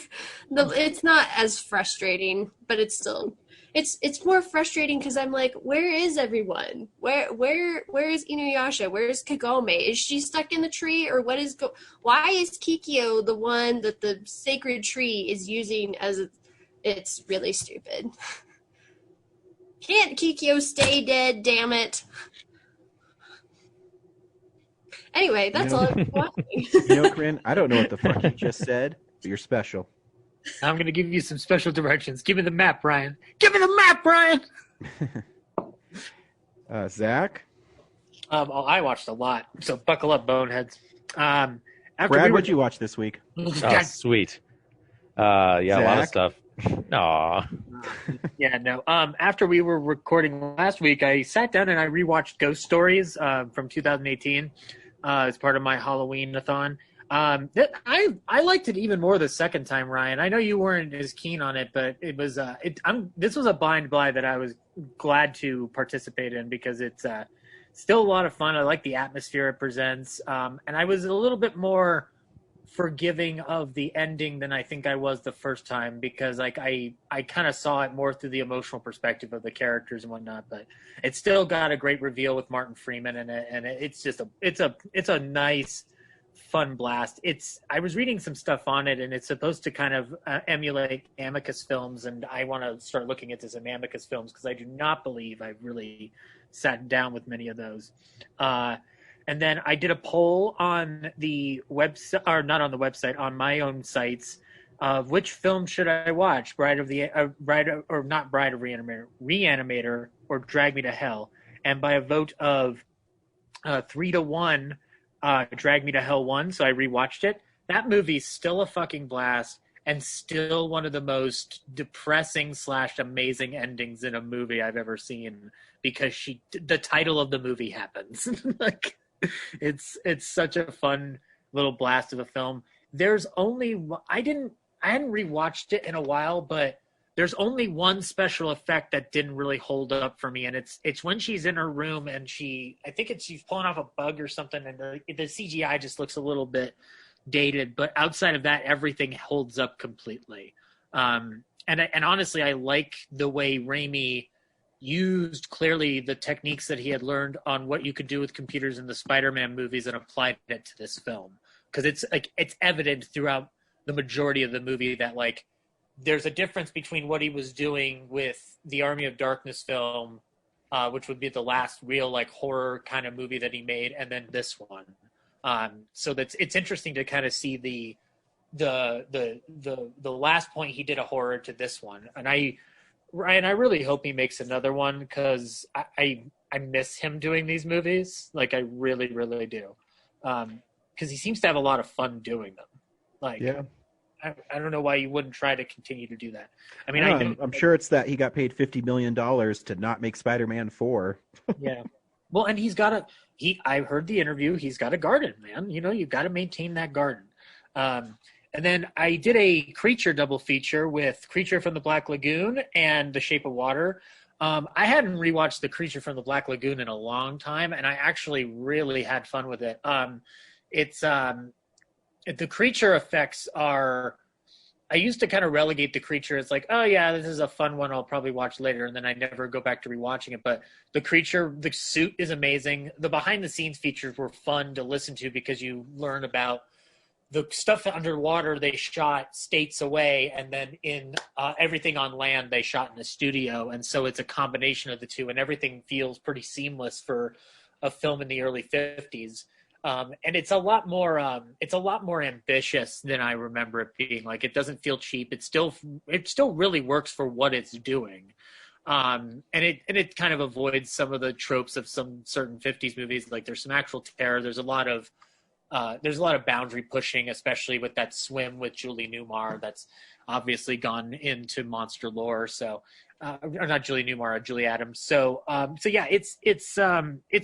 Speaker 5: It's not as frustrating, but it's still it's more frustrating because I'm like, where is everyone? Where is Inuyasha? Where is Kagome? Is she stuck in the tree, or what is why is Kikyo the one that the sacred tree is using as it's really stupid. Can't Kikyo stay dead, damn it. Anyway, that's all I'm watching.
Speaker 7: Corinne, I don't know what the fuck you just said, but you're special.
Speaker 3: I'm going to give you some special directions. Give me the map, Brian. Give me the map, Brian!
Speaker 7: Zach?
Speaker 3: I watched a lot, so buckle up, boneheads.
Speaker 7: Brad, what'd you watch this week?
Speaker 4: Oh, sweet. Yeah,
Speaker 7: Zach?
Speaker 4: a lot of stuff. Aw.
Speaker 3: Yeah, no. After we were recording last week, I sat down and I rewatched Ghost Stories from 2018 as part of my Halloween-a-thon. I liked it even more the second time, Ryan. I know you weren't as keen on it, but it was this was a blind buy that I was glad to participate in because it's still a lot of fun. I like the atmosphere it presents, and I was a little bit more forgiving of the ending than I think I was the first time because like I kind of saw it more through the emotional perspective of the characters and whatnot. But it's still got a great reveal with Martin Freeman in it, and it's just it's a nice, fun blast. I was reading some stuff on it, and it's supposed to kind of emulate Amicus films, and I want to start looking at some Amicus films because I do not believe I've really sat down with many of those. And then I did a poll on the website, or not on the website, on my own sites, of which film should I watch, Bride of Reanimator, or Drag Me to Hell. And by a vote of 3-1, Drag Me to Hell won, so I rewatched it. That movie's still a fucking blast, and still one of the most depressing / amazing endings in a movie I've ever seen, because the title of the movie happens. Like, it's such a fun little blast of a film. There's only I hadn't rewatched it in a while, but there's only one special effect that didn't really hold up for me, and it's when she's in her room and she's pulling off a bug or something, and the CGI just looks a little bit dated. But outside of that, everything holds up completely. And honestly, I like the way Raimi used clearly the techniques that he had learned on what you could do with computers in the Spider-Man movies and applied it to this film, because it's evident throughout the majority of the movie that like there's a difference between what he was doing with the Army of Darkness film, which would be the last real like horror kind of movie that he made, and then this one. So it's interesting to kind of see the last point he did a horror to this one, and I really hope he makes another one, because I miss him doing these movies. Like, I really, really do. Because he seems to have a lot of fun doing them. Like, yeah. I don't know why you wouldn't try to continue to do that. I mean,
Speaker 7: I'm sure it's that he got paid $50 million to not make Spider-Man 4.
Speaker 3: Yeah. Well, and I heard the interview, he's got a garden, man. You know, you've got to maintain that garden. And then I did a Creature double feature with Creature from the Black Lagoon and The Shape of Water. I hadn't rewatched The Creature from the Black Lagoon in a long time, and I actually really had fun with it. The creature effects are. I used to kind of relegate The Creature as like, oh yeah, this is a fun one I'll probably watch later, and then I never go back to rewatching it. But The Creature, the suit is amazing. The behind the scenes features were fun to listen to because you learn about the stuff underwater they shot states away, and then in everything on land they shot in a studio, and so it's a combination of the two, and everything feels pretty seamless for a film in the early 50s. And it's a lot more ambitious than I remember it being. Like, it doesn't feel cheap. It still really works for what it's doing. And it kind of avoids some of the tropes of some certain 50s movies. Like, there's some actual terror. There's a lot of boundary pushing, especially with that swim with Julie Newmar. That's obviously gone into monster lore. So, or not Julie Newmar, Julie Adams. So yeah, it's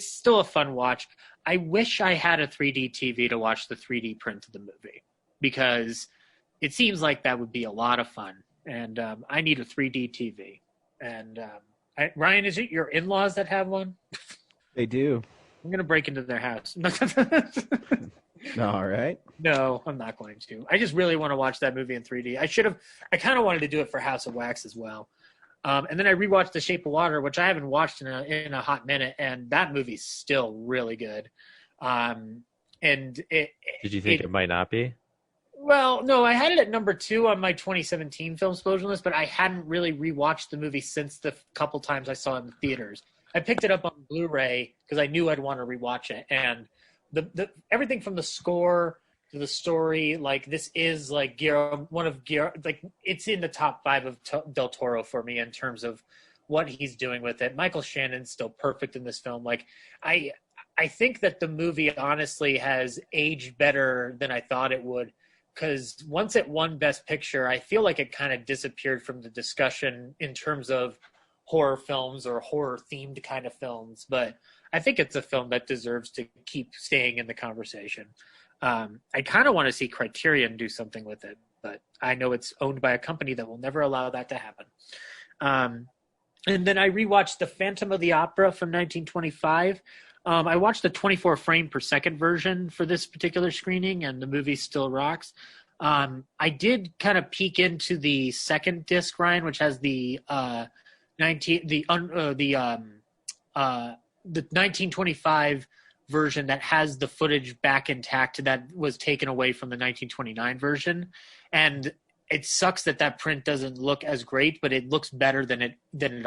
Speaker 3: still a fun watch. I wish I had a 3D TV to watch the 3D print of the movie, because it seems like that would be a lot of fun. And I need a 3D TV. And Ryan, is it your in-laws that have one?
Speaker 7: They do.
Speaker 3: I'm going to break into their house.
Speaker 7: All right.
Speaker 3: No, I'm not going to. I just really want to watch that movie in 3D. I kind of wanted to do it for House of Wax as well. And then I rewatched The Shape of Water, which I haven't watched in a hot minute, and that movie's still really good. Did
Speaker 4: you think it might not be?
Speaker 3: Well, no, I had it at number 2 on my 2017 film explosion list, but I hadn't really rewatched the movie since the couple times I saw it in the theaters. I picked it up on Blu-ray because I knew I'd want to rewatch it, and the everything from the score to the story, like, this is like it's in the top 5 of Del Toro for me in terms of what he's doing with it. Michael Shannon's still perfect in this film. Like, I think that the movie honestly has aged better than I thought it would, because once it won Best Picture, I feel like it kind of disappeared from the discussion in terms of horror films or horror themed kind of films. But I think it's a film that deserves to keep staying in the conversation. I kind of want to see Criterion do something with it, but I know it's owned by a company that will never allow that to happen. And then I rewatched The Phantom of the Opera from 1925. I watched the 24 frame per second version for this particular screening, and the movie still rocks. I did kind of peek into the second disc, Ryan, which has the 1925 version that has the footage back intact that was taken away from the 1929 version. And it sucks that print doesn't look as great, but it looks better than it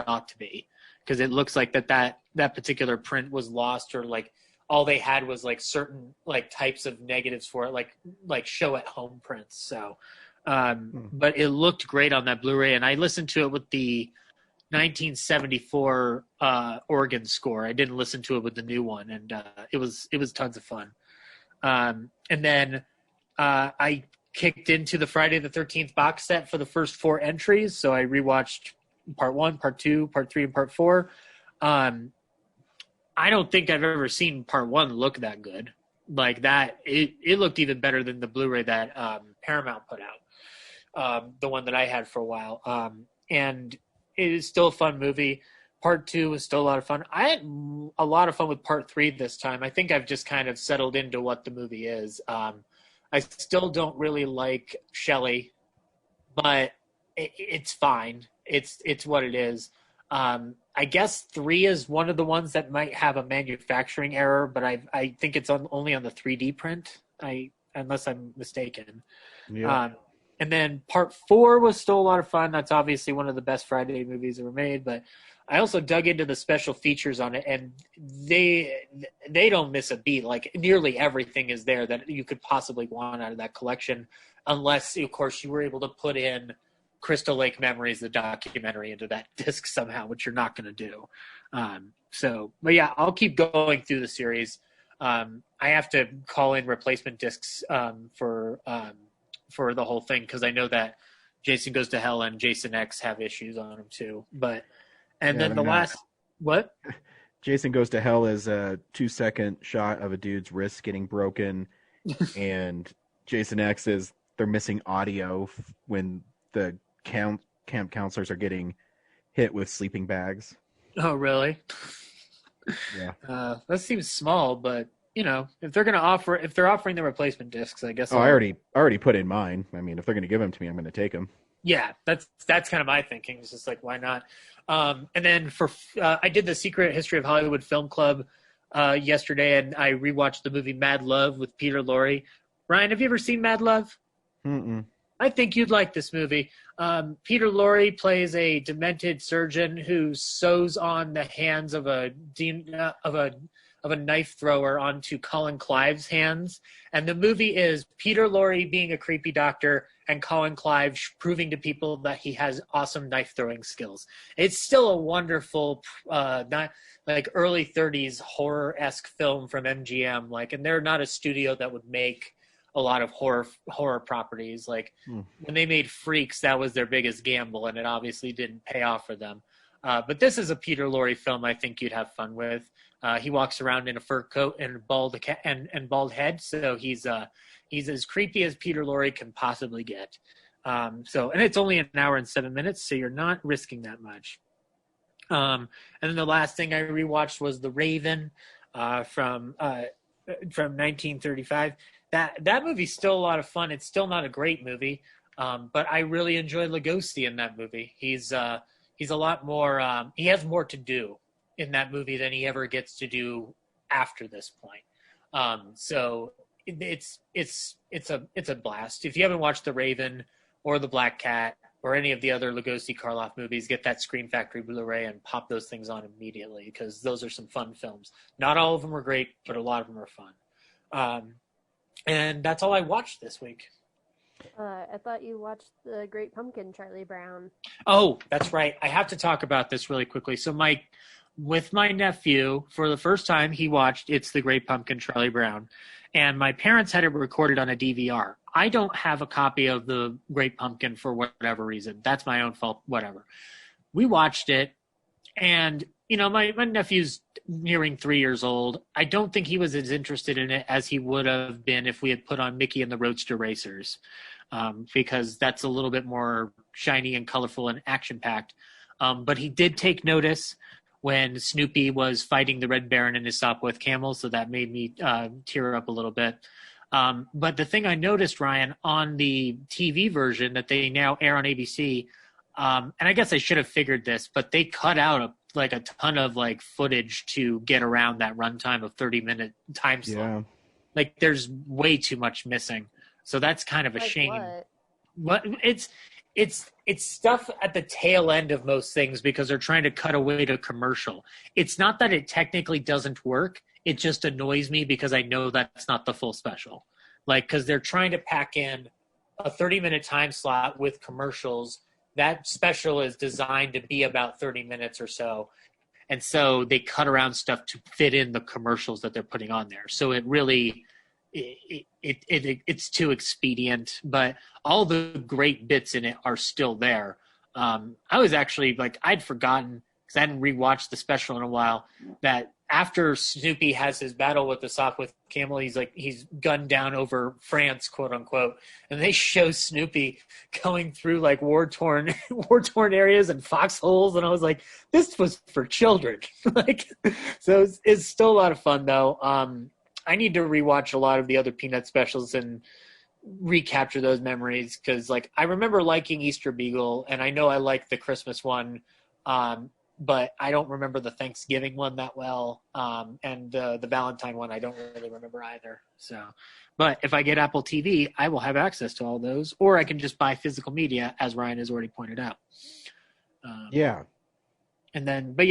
Speaker 3: ought to be, because it looks like that particular print was lost, or like all they had was like certain like types of negatives for it, like show at home prints. So but it looked great on that Blu-ray, and I listened to it with the 1974 organ score. I didn't listen to it with the new one, and it was tons of fun. And then I kicked into the Friday the 13th box set for the first 4 entries, so I rewatched part 1, part 2, part 3, and part 4. I don't think I've ever seen part 1 look that good. Like that, it looked even better than the Blu-ray that Paramount put out, the one that I had for a while. And it is still a fun movie. Part 2 was still a lot of fun. I had a lot of fun with part 3 this time. I think I've just kind of settled into what the movie is. I still don't really like Shelley, but it's fine. It's what it is. I guess 3 is one of the ones that might have a manufacturing error, but I think it's only on the 3D print, unless I'm mistaken.
Speaker 7: Yeah.
Speaker 3: And then part 4 was still a lot of fun. That's obviously one of the best Friday movies ever made. But I also dug into the special features on it, and they don't miss a beat. Like, nearly everything is there that you could possibly want out of that collection, unless, of course, you were able to put in Crystal Lake Memories, the documentary, into that disc somehow, which you're not going to do. But yeah, I'll keep going through the series. I have to call in replacement discs for the whole thing, because I know that Jason Goes to Hell and Jason X have issues on them too. Then the last what?
Speaker 7: Jason Goes to Hell is a 2-second shot of a dude's wrist getting broken, and Jason X is they're missing audio when the camp counselors are getting hit with sleeping bags.
Speaker 3: Oh, really?
Speaker 7: Yeah.
Speaker 3: That seems small, but if they're offering the replacement discs, I guess.
Speaker 7: Oh, I already put in mine. I mean, if they're going to give them to me, I'm going to take them.
Speaker 3: Yeah, that's kind of my thinking. It's just like, why not? And then I did the Secret History of Hollywood Film Club yesterday, and I rewatched the movie Mad Love with Peter Lorre. Ryan, have you ever seen Mad Love?
Speaker 7: Mm-mm.
Speaker 3: I think you'd like this movie. Peter Lorre plays a demented surgeon who sews on the hands of a knife thrower onto Colin Clive's hands. And the movie is Peter Lorre being a creepy doctor and Colin Clive proving to people that he has awesome knife throwing skills. It's still a wonderful, early 30s horror-esque film from MGM. And they're not a studio that would make a lot of horror properties. When they made Freaks, that was their biggest gamble, and it obviously didn't pay off for them. But this is a Peter Lorre film I think you'd have fun with. He walks around in a fur coat and bald head, so he's as creepy as Peter Lorre can possibly get. And it's only an hour and 7 minutes, so you're not risking that much. And then the last thing I rewatched was The Raven from 1935. That movie's still a lot of fun. It's still not a great movie, but I really enjoy Lugosi in that movie. He's a lot more. He has more to do in that movie than he ever gets to do after this point. So it's a blast. If you haven't watched The Raven or The Black Cat or any of the other Lugosi Karloff movies, get that Scream Factory Blu-ray and pop those things on immediately, because those are some fun films. Not all of them are great, but a lot of them are fun. And that's all I watched this week.
Speaker 9: I thought you watched The Great Pumpkin, Charlie Brown.
Speaker 3: Oh, that's right. I have to talk about this really quickly. So with my nephew, for the first time, he watched It's the Great Pumpkin, Charlie Brown. And my parents had it recorded on a DVR. I don't have a copy of The Great Pumpkin for whatever reason. That's my own fault, whatever. We watched it, and my nephew's nearing 3 years old. I don't think he was as interested in it as he would have been if we had put on Mickey and the Roadster Racers, because that's a little bit more shiny and colorful and action-packed. But he did take notice when Snoopy was fighting the Red Baron and his Sopwith camel, so that made me tear up a little bit. But the thing I noticed, Ryan, on the TV version that they now air on ABC, and I guess I should have figured this, but they cut out a ton of footage to get around that runtime of 30-minute time slot. Yeah. There's way too much missing. So that's kind of a shame. What? It's stuff at the tail end of most things because they're trying to cut away to commercial. It's not that it technically doesn't work. It just annoys me because I know that's not the full special. Because they're trying to pack in a 30-minute time slot with commercials. That special is designed to be about 30 minutes or so. And so they cut around stuff to fit in the commercials that they're putting on there. So it really, it's too expedient, but all the great bits in it are still there. I was actually I'd forgotten, because I hadn't rewatched the special in a while, that after Snoopy has his battle with the Sopwith camel, he's gunned down over France, quote unquote, and they show Snoopy going through war-torn areas and foxholes, and I was like, this was for children. So it's still a lot of fun though. I need to rewatch a lot of the other Peanut specials and recapture those memories, because I remember liking Easter Beagle, and I know I liked the Christmas one. But I don't remember the Thanksgiving one that well, and the Valentine one I don't really remember either. So, but if I get Apple TV, I will have access to all those, or I can just buy physical media, as Ryan has already pointed out.
Speaker 7: Yeah.
Speaker 3: And then, but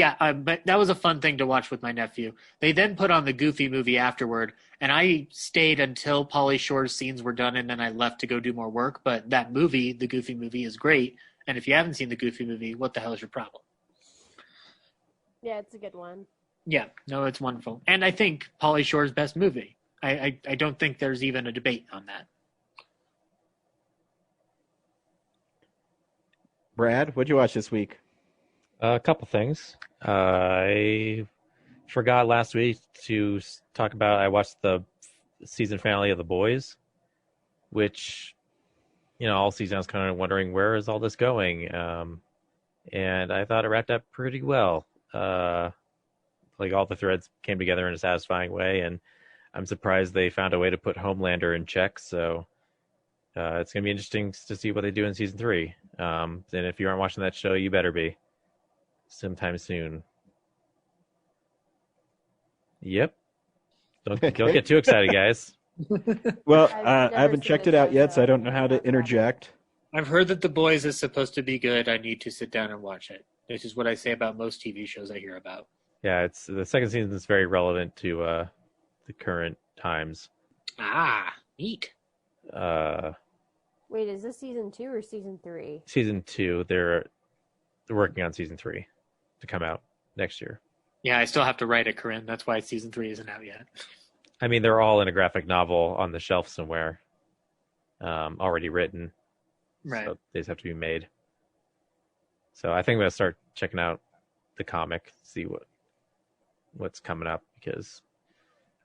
Speaker 3: that was a fun thing to watch with my nephew. They then put on the Goofy movie afterward, and I stayed until Pauly Shore's scenes were done, and then I left to go do more work. But that movie, the Goofy movie, is great. And if you haven't seen the Goofy movie, what the hell is your problem?
Speaker 9: Yeah, it's a good one.
Speaker 3: Yeah, no, it's wonderful. And I think Pauly Shore's best movie. I don't think there's even a debate on that.
Speaker 7: Brad, what'd you watch this week?
Speaker 4: A couple things. I forgot last week to talk about, I watched the season finale of The Boys. which, all season I was kind of wondering, where is all this going? And I thought it wrapped up pretty well. Like all the threads came together in a satisfying way, and I'm surprised they found a way to put Homelander in check. So it's going to be interesting to see what they do in season 3. And if you aren't watching that show, you better be sometime soon. Yep. Don't get too excited, guys.
Speaker 7: Well,
Speaker 9: I've
Speaker 7: I
Speaker 9: never
Speaker 7: haven't
Speaker 9: seen
Speaker 7: checked
Speaker 9: the
Speaker 7: it out
Speaker 9: show,
Speaker 7: yet, so I
Speaker 9: so
Speaker 7: don't know how to
Speaker 9: that's not
Speaker 7: interject.
Speaker 3: I've heard that The Boys is supposed to be good. I need to sit down and watch it. This is what I say about most TV shows I hear about.
Speaker 4: Yeah, it's the second season is very relevant to the current times.
Speaker 3: Ah, neat.
Speaker 9: Wait, is this season 2 or season 3?
Speaker 4: Season 2, they're working on season 3 to come out next year.
Speaker 3: Yeah, I still have to write it, Corinne. That's why season 3 isn't out yet.
Speaker 4: I mean, they're all in a graphic novel on the shelf somewhere, already written.
Speaker 3: Right.
Speaker 4: So they just have to be made. So I think I'm going to start checking out the comic, see what's coming up, because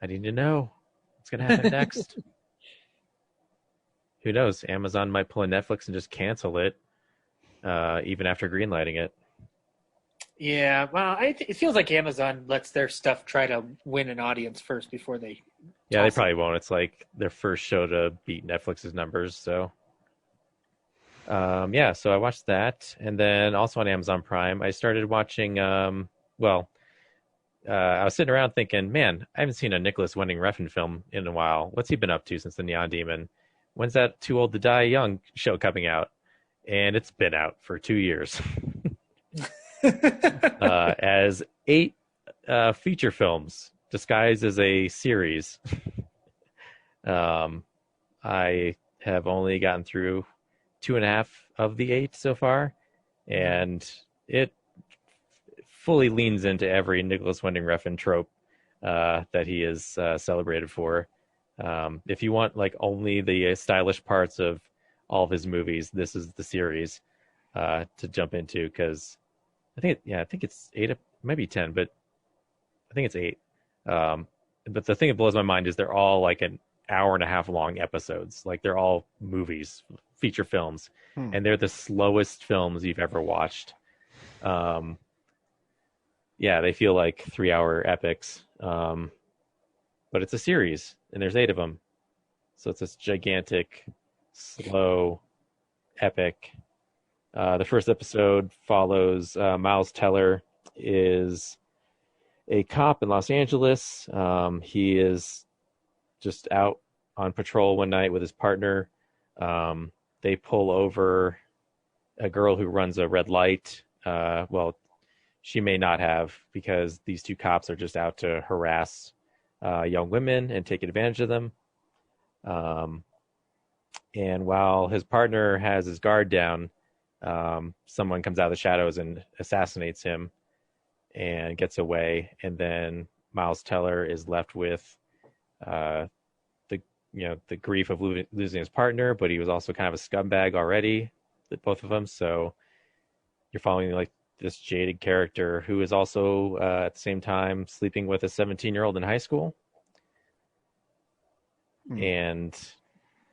Speaker 4: I need to know what's going to happen next. Who knows? Amazon might pull a Netflix and just cancel it, even after greenlighting it.
Speaker 3: Yeah, well, it feels like Amazon lets their stuff try to win an audience first before they.
Speaker 4: Yeah, they
Speaker 3: toss it.
Speaker 4: probably won't. It's like their first show to beat Netflix's numbers. So, so I watched that. And then also on Amazon Prime, I started watching, I was sitting around thinking, man, I haven't seen a Nicholas Winding Refn film in a while. What's he been up to since The Neon Demon? When's that Too Old to Die Young show coming out? And it's been out for 2 years. As 8 feature films disguised as a series. I have only gotten through 2.5 of the 8 so far, and it fully leans into every Nicholas Winding Refn trope that he is celebrated for. If you want like only the stylish parts of all of his movies, this is the series to jump into, because I think it's 8, maybe 10, but I think it's 8. But the thing that blows my mind is they're all like an hour and a half long episodes. Like they're all movies, feature films, and they're the slowest films you've ever watched. They feel like 3-hour epics. But it's a series, and there's 8 of them. So it's this gigantic, slow, epic. The first episode follows Miles Teller is a cop in Los Angeles. He is just out on patrol one night with his partner. They pull over a girl who runs a red light. She may not have, because these 2 cops are just out to harass young women and take advantage of them. And while his partner has his guard down, someone comes out of the shadows and assassinates him and gets away. And then Miles Teller is left with the grief of losing his partner, but he was also kind of a scumbag already, both of them. So you're following like this jaded character who is also at the same time sleeping with a 17-year-old in high school. And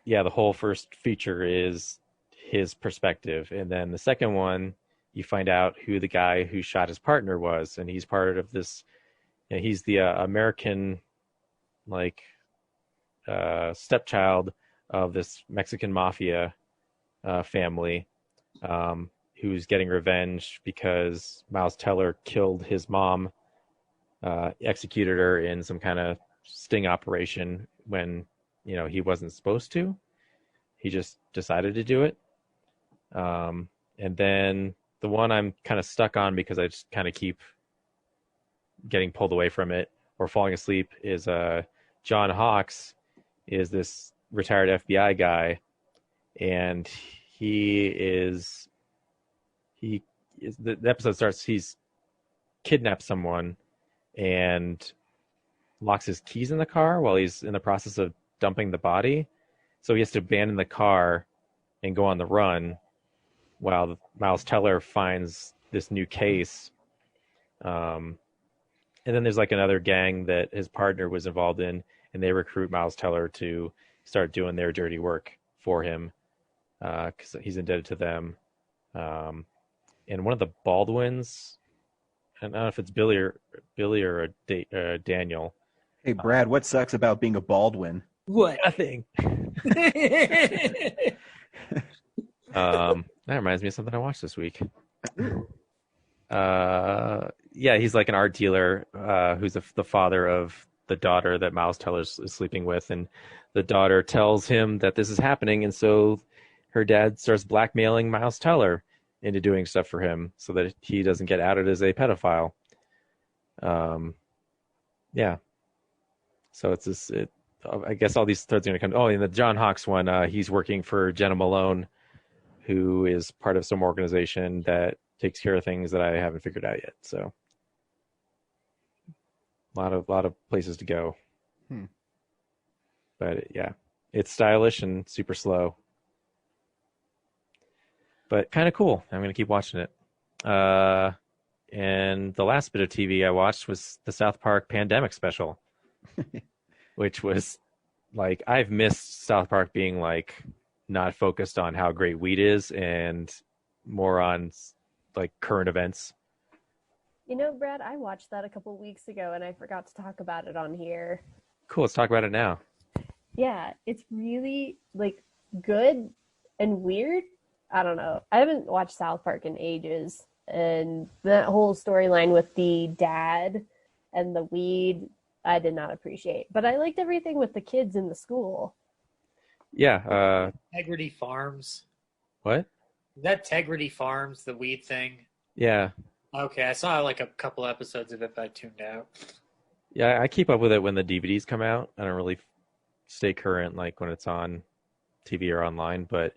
Speaker 4: the whole first feature is his perspective. And then the second one, you find out who the guy who shot his partner was. And he's part of this, he's the American, stepchild of this Mexican mafia family, who's getting revenge because Miles Teller killed his mom, executed her in some kind of sting operation when, he wasn't supposed to. He just decided to do it. And then the one I'm kind of stuck on because I just kind of keep getting pulled away from it or falling asleep is John Hawkes is this retired FBI guy, and the episode starts, he's kidnapped someone and locks his keys in the car while he's in the process of dumping the body. So he has to abandon the car and go on the run while Miles Teller finds this new case. And then there's like another gang that his partner was involved in, and they recruit Miles Teller to start doing their dirty work. for him because he's indebted to them. And one of the Baldwins, I don't know if it's Billy or Daniel.
Speaker 7: Hey, Brad, what sucks about being a Baldwin?
Speaker 3: What?
Speaker 4: Nothing. That reminds me of something I watched this week. Yeah, he's like an art dealer who's the father of the daughter that Miles Teller is sleeping with, and the daughter tells him that this is happening, and so her dad starts blackmailing Miles Teller into doing stuff for him so that he doesn't get outed as a pedophile. Yeah. So it's this. I guess all these threads are going to come. Oh, and the John Hawkes one, he's working for Jenna Malone, who is part of some organization that takes care of things that I haven't figured out yet. So a lot of places to go. But yeah, it's stylish and super slow, but kind of cool. I'm going to keep watching it. And the last bit of TV I watched was the South Park Pandemic special, which was like, I've missed South Park being like not focused on how great weed is and more on like current events.
Speaker 9: You know, Brad, I watched that a couple weeks ago and I forgot to talk about it on here.
Speaker 4: Cool. Let's talk about it now.
Speaker 9: Yeah, it's really like good and weird. I don't know. I haven't watched South Park in ages, and that whole storyline with the dad and the weed, I did not appreciate. But I liked everything with the kids in the school.
Speaker 4: Yeah.
Speaker 3: Integrity Farms.
Speaker 4: What?
Speaker 3: Is that Tegrity Farms, the weed thing?
Speaker 4: Yeah.
Speaker 3: Okay, I saw like a couple episodes of it, but I tuned out.
Speaker 4: Yeah, I keep up with it when the DVDs come out. I don't really stay current like when it's on TV or online, but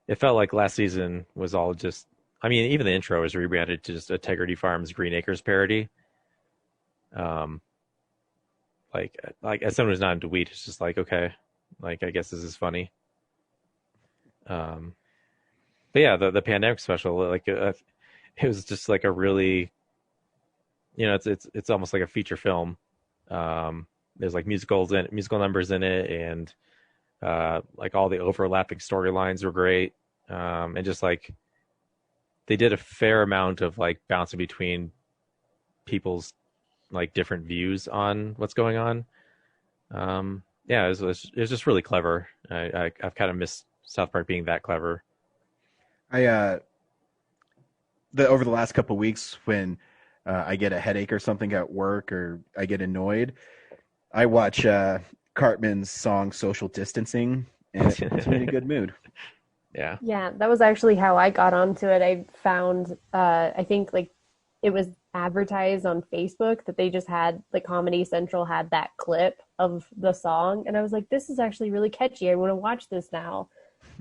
Speaker 4: it felt like last season was all just, I mean, even the intro was rebranded to just a Tegrity Farms Green Acres parody. Like as someone who's not into weed, it's just like, okay, like I guess this is funny. But yeah, the pandemic special, like it was just like a really, you know, it's almost like a feature film. There's like musical numbers in it, and like all the overlapping storylines were great. And just like they did a fair amount of like bouncing between people's like different views on what's going on. Yeah, it was just really clever. I've kind of missed South Park being that clever.
Speaker 7: Over the last couple of weeks, when I get a headache or something at work, or I get annoyed, I watch Cartman's song "Social Distancing," and it puts me in a good mood.
Speaker 4: Yeah.
Speaker 9: Yeah, that was actually how I got onto it. I found, I think like it was advertised on Facebook that they just had, like Comedy Central had that clip of the song. And I was like, this is actually really catchy. I want to watch this now.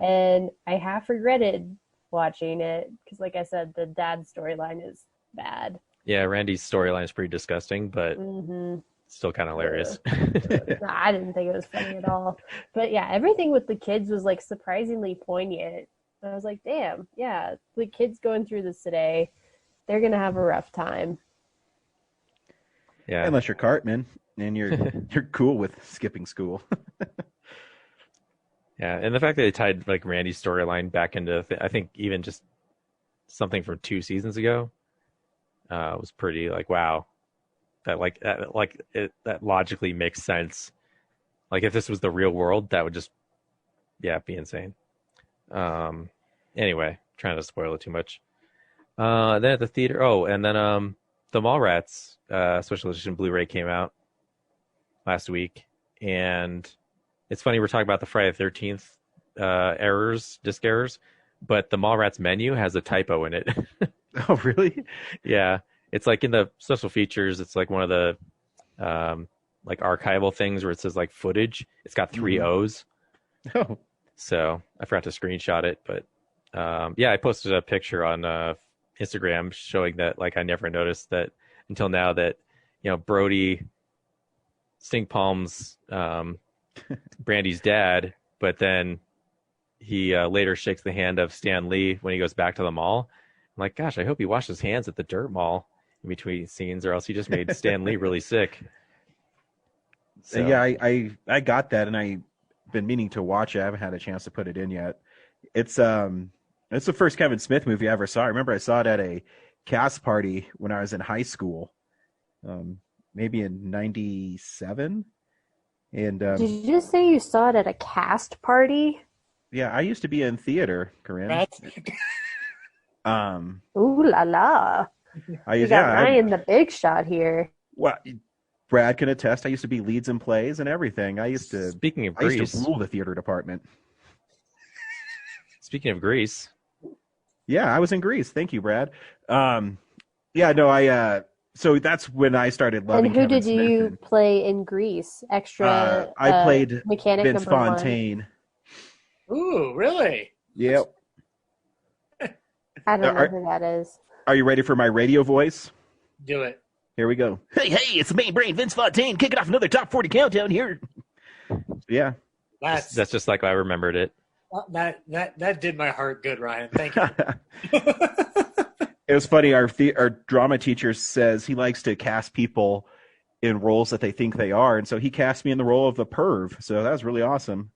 Speaker 9: And I half regretted watching it because, like I said, the dad storyline is bad.
Speaker 4: Yeah, Randy's storyline is pretty disgusting, but still kind of hilarious.
Speaker 9: I didn't think it was funny at all. But yeah, everything with the kids was like surprisingly poignant. I was like, damn, yeah, the kids going through this today, they're going to have a rough time.
Speaker 4: Yeah.
Speaker 7: Unless you're Cartman and you're cool with skipping school.
Speaker 4: Yeah, and the fact that they tied like Randy's storyline back into, I think even just something from 2 seasons ago, was pretty like, wow. That logically makes sense. Like if this was the real world, that would just, yeah, be insane. Anyway, trying to spoil it too much. Then at the theater, and then the Mallrats special edition Blu-ray came out last week, and it's funny we're talking about the Friday the 13th disc errors, but the Mallrats menu has a typo in it.
Speaker 7: Oh, really?
Speaker 4: Yeah. It's like in the special features, it's like one of the like archival things where it says like footage. It's got 3 O's.
Speaker 7: Oh.
Speaker 4: So I forgot to screenshot it, but yeah, I posted a picture on Instagram showing that like I never noticed that until now that, you know, Brody Stink Palm's Brandy's dad, but then he later shakes the hand of Stan Lee when he goes back to the mall. I'm like, gosh, I hope he washed his hands at the dirt mall in between scenes, or else he just made Stan Lee really sick. So.
Speaker 7: Yeah, I got that, and I been meaning to watch it. I haven't had a chance to put it in yet. It's the first Kevin Smith movie I ever saw. I remember I saw it at a cast party when I was in high school, maybe in '97. And
Speaker 9: Did you just say you saw it at a cast party?
Speaker 7: yeah, I used to be in theater, Corinne.
Speaker 9: Ooh la la! You got Ryan the big shot here.
Speaker 7: Well, Brad can attest. I used to be leads and plays and everything.
Speaker 4: Speaking of
Speaker 7: I used
Speaker 4: Grease,
Speaker 7: to rule the theater department.
Speaker 4: speaking of Grease,
Speaker 7: Yeah, I was in Greece. Thank you, Brad. So that's when I started loving.
Speaker 9: And who
Speaker 7: Kevin
Speaker 9: did
Speaker 7: Smith
Speaker 9: you
Speaker 7: and,
Speaker 9: play in Grease? Extra.
Speaker 7: I played
Speaker 9: mechanic
Speaker 7: Vince
Speaker 9: number
Speaker 7: Fontaine.
Speaker 3: Ooh, really?
Speaker 7: Yep.
Speaker 9: I don't know who that is.
Speaker 7: Are you ready for my radio voice?
Speaker 3: Do it.
Speaker 7: Here we go. Hey, it's the main brain, Vince Fontaine, kicking off another top 40 countdown here. Yeah.
Speaker 3: That's
Speaker 4: just like I remembered it.
Speaker 3: that did my heart good, Ryan. Thank you.
Speaker 7: It was funny. Our drama teacher says he likes to cast people in roles that they think they are, and so he cast me in the role of the perv. So that was really awesome.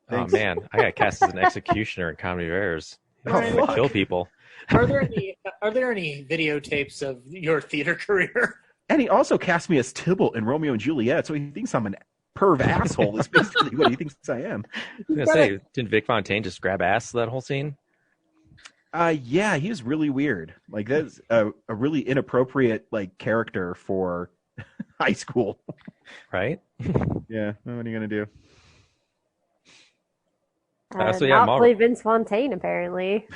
Speaker 7: Thanks.
Speaker 4: Oh man, I got cast as an executioner in Comedy of Errors. I'm gonna kill people.
Speaker 3: Are there any videotapes of your theater career?
Speaker 7: And he also cast me as Tybalt in Romeo and Juliet, so he thinks I'm an perv asshole. Is basically what he thinks I am.
Speaker 4: I was gonna say, didn't Vic Fontaine just grab ass that whole scene?
Speaker 7: Yeah, he was really weird. Like that's a really inappropriate character for high school.
Speaker 4: Right?
Speaker 7: Yeah. What are you gonna do?
Speaker 4: So yeah,
Speaker 9: not play Vince Fontaine apparently.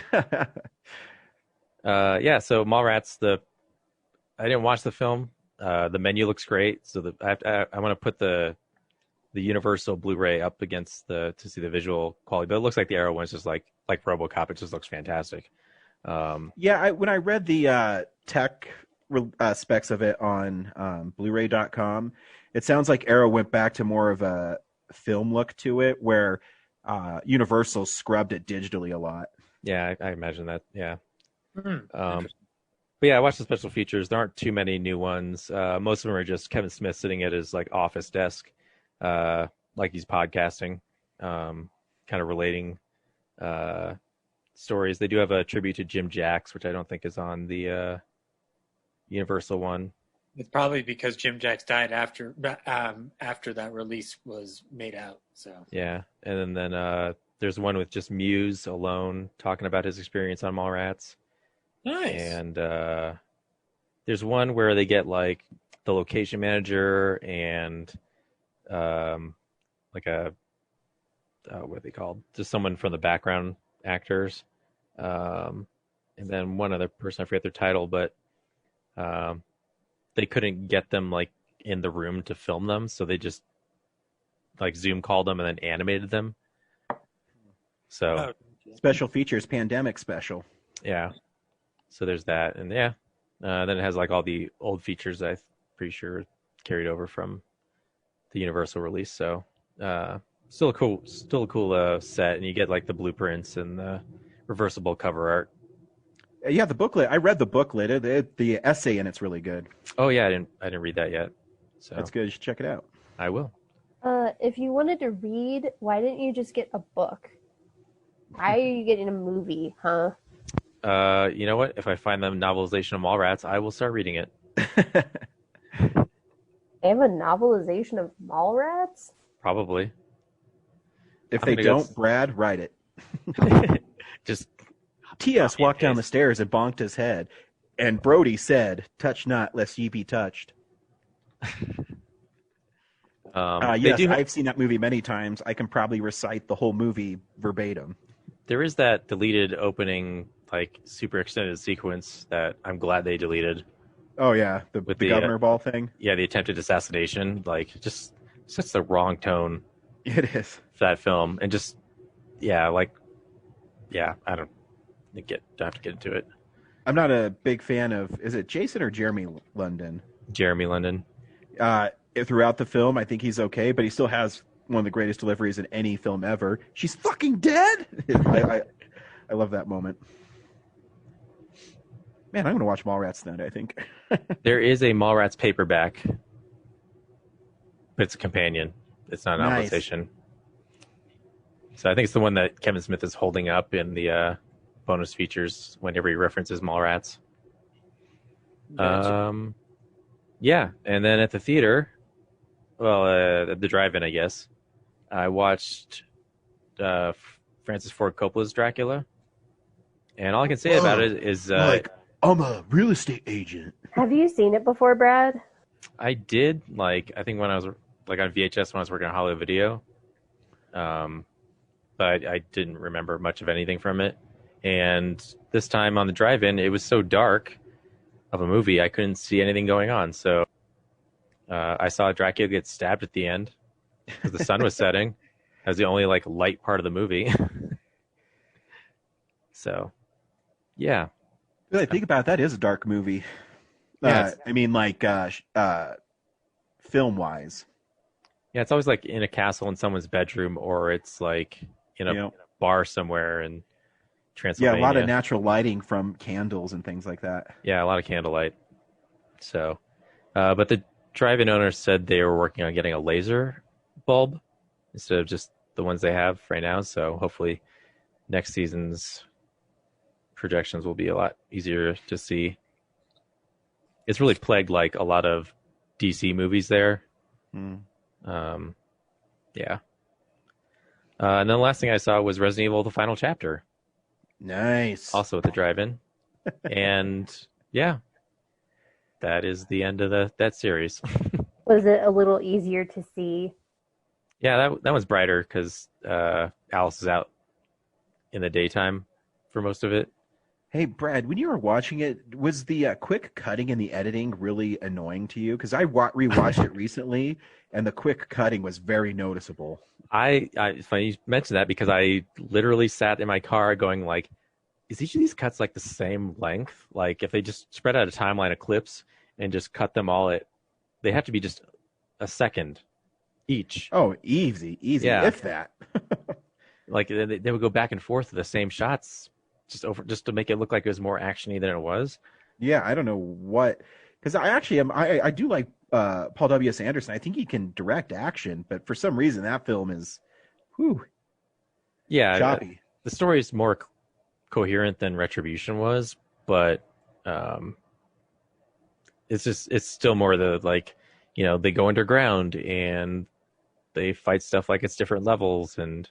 Speaker 4: Yeah, so Mallrats. I didn't watch the film. The menu looks great, so I want to put the Universal Blu-ray up against to see the visual quality. But it looks like the Arrow one's just like RoboCop. It just looks fantastic.
Speaker 7: Yeah, when I read the tech specs of it on Blu-ray.com, it sounds like Arrow went back to more of a film look to it, where Universal scrubbed it digitally a lot.
Speaker 4: Yeah, I imagine that. Yeah.
Speaker 3: Mm-hmm.
Speaker 4: But yeah, I watched the special features. There aren't too many new ones. Most of them are just Kevin Smith sitting at his office desk, like he's podcasting, kind of relating stories. They do have a tribute to Jim Jacks, which I don't think is on the Universal one.
Speaker 3: It's probably because Jim Jacks died after that release was made out. So
Speaker 4: yeah, and then there's one with just Muse alone talking about his experience on Mallrats.
Speaker 3: Nice.
Speaker 4: And there's one where they get the location manager and what are they called? Just someone from the background actors, and then one other person, I forget their title, but they couldn't get them in the room to film them, so they just Zoom called them and then animated them. So
Speaker 7: special features, pandemic special.
Speaker 4: Yeah. So there's that, and yeah, then it has all the old features I'm pretty sure carried over from the Universal release. So still a cool set, and you get the blueprints and the reversible cover art.
Speaker 7: Yeah, the booklet. I read the booklet. The essay in it's really good.
Speaker 4: Oh yeah, I didn't read that yet. So
Speaker 7: that's good. You should check it out.
Speaker 4: I will.
Speaker 9: If you wanted to read, why didn't you just get a book? Why are you getting a movie, huh?
Speaker 4: You know what? If I find the novelization of Mallrats, I will start reading it.
Speaker 9: They have a novelization of Mallrats?
Speaker 4: Probably.
Speaker 7: If they don't, Brad, write it.
Speaker 4: Just
Speaker 7: T.S. walked down the stairs and bonked his head, and Brody said, "Touch not, lest ye be touched." Yes, I've seen that movie many times. I can probably recite the whole movie verbatim.
Speaker 4: There is that deleted opening, super extended sequence that I'm glad they deleted.
Speaker 7: Oh yeah, the governor ball thing.
Speaker 4: Yeah, the attempted assassination, just sets the wrong tone.
Speaker 7: It is
Speaker 4: for that film, and just I don't have to get into it.
Speaker 7: I'm not a big fan of. Is it Jason or Jeremy London?
Speaker 4: Jeremy London.
Speaker 7: Throughout the film, I think he's okay, but he still has one of the greatest deliveries in any film ever. She's fucking dead. I love that moment. Man, I'm going to watch Mallrats tonight, I think.
Speaker 4: There is a Mallrats paperback, but it's a companion. It's not an novelization. So I think it's the one that Kevin Smith is holding up in the bonus features whenever he references Mallrats.
Speaker 3: Gotcha.
Speaker 4: Yeah, and then at the theater, well, at the drive-in, I guess, I watched Francis Ford Coppola's Dracula, and all I can say about it is
Speaker 7: I'm a real estate agent.
Speaker 9: Have you seen it before, Brad?
Speaker 4: I did, I think when I was on VHS when I was working on Hollywood Video, but I didn't remember much of anything from it. And this time on the drive-in, it was so dark of a movie, I couldn't see anything going on. So I saw Dracula get stabbed at the end because the sun was setting. That was the only light part of the movie. So, yeah.
Speaker 7: Really, think about it, that is a dark movie.
Speaker 4: Yeah,
Speaker 7: Film-wise.
Speaker 4: Yeah, it's always in a castle in someone's bedroom, or it's in a bar somewhere in Transylvania.
Speaker 7: Yeah, a lot of natural lighting from candles and things like that.
Speaker 4: Yeah, a lot of candlelight. So, but the drive-in owners said they were working on getting a laser bulb instead of just the ones they have right now. So hopefully next season's projections will be a lot easier to see. It's really plagued like a lot of DC movies there. Yeah. And then the last thing I saw was Resident Evil: The Final Chapter.
Speaker 7: Nice.
Speaker 4: Also at the drive-in. And yeah, that is the end of that series.
Speaker 9: Was it a little easier to see?
Speaker 4: Yeah, that was brighter because Alice is out in the daytime for most of it.
Speaker 7: Hey, Brad, when you were watching it, was the quick cutting and the editing really annoying to you? Because I rewatched it recently, and the quick cutting was very noticeable.
Speaker 4: It's funny you mentioned that because I literally sat in my car going is each of these cuts the same length? If they just spread out a timeline of clips and just cut them all, they have to be just a second each.
Speaker 7: Oh, easy,
Speaker 4: yeah.
Speaker 7: If that.
Speaker 4: They would go back and forth with the same shots just to make it look like it was more actiony than it was.
Speaker 7: Yeah, I don't know what, because I do like Paul W.S. Anderson. I think he can direct action, but for some reason that film is, choppy.
Speaker 4: The story is more coherent than Retribution was, but it's still more they go underground and they fight stuff it's different levels, and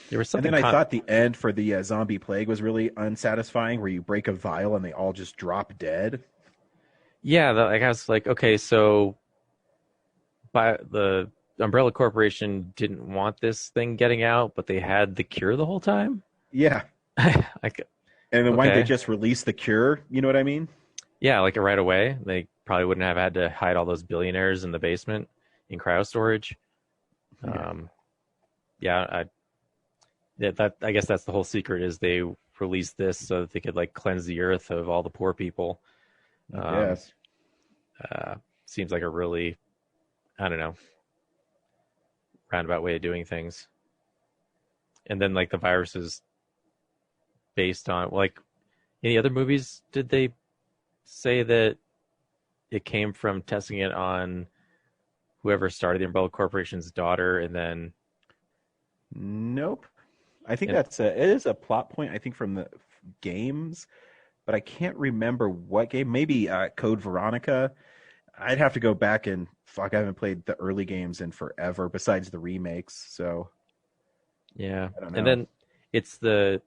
Speaker 4: there was something.
Speaker 7: And then I thought the end for the zombie plague was really unsatisfying, where you break a vial and they all just drop dead.
Speaker 4: Yeah, I was okay, so by the Umbrella Corporation didn't want this thing getting out, but they had the cure the whole time?
Speaker 7: Yeah. And then why didn't they just release the cure? You know what I mean?
Speaker 4: Yeah, right away. They probably wouldn't have had to hide all those billionaires in the basement in cryo storage. I guess that's the whole secret, is they released this so that they could cleanse the earth of all the poor people.
Speaker 7: Yes.
Speaker 4: Seems like a really, I don't know, roundabout way of doing things. And then the virus is based on any other movies, did they say that it came from testing it on whoever started the Umbrella Corporation's daughter and then?
Speaker 7: Nope. I think it is a plot point, I think, from the games, but I can't remember what game. Maybe Code Veronica. I'd have to go back and I haven't played the early games in forever, besides the remakes. So
Speaker 4: yeah,
Speaker 7: I don't know.
Speaker 4: And then it's the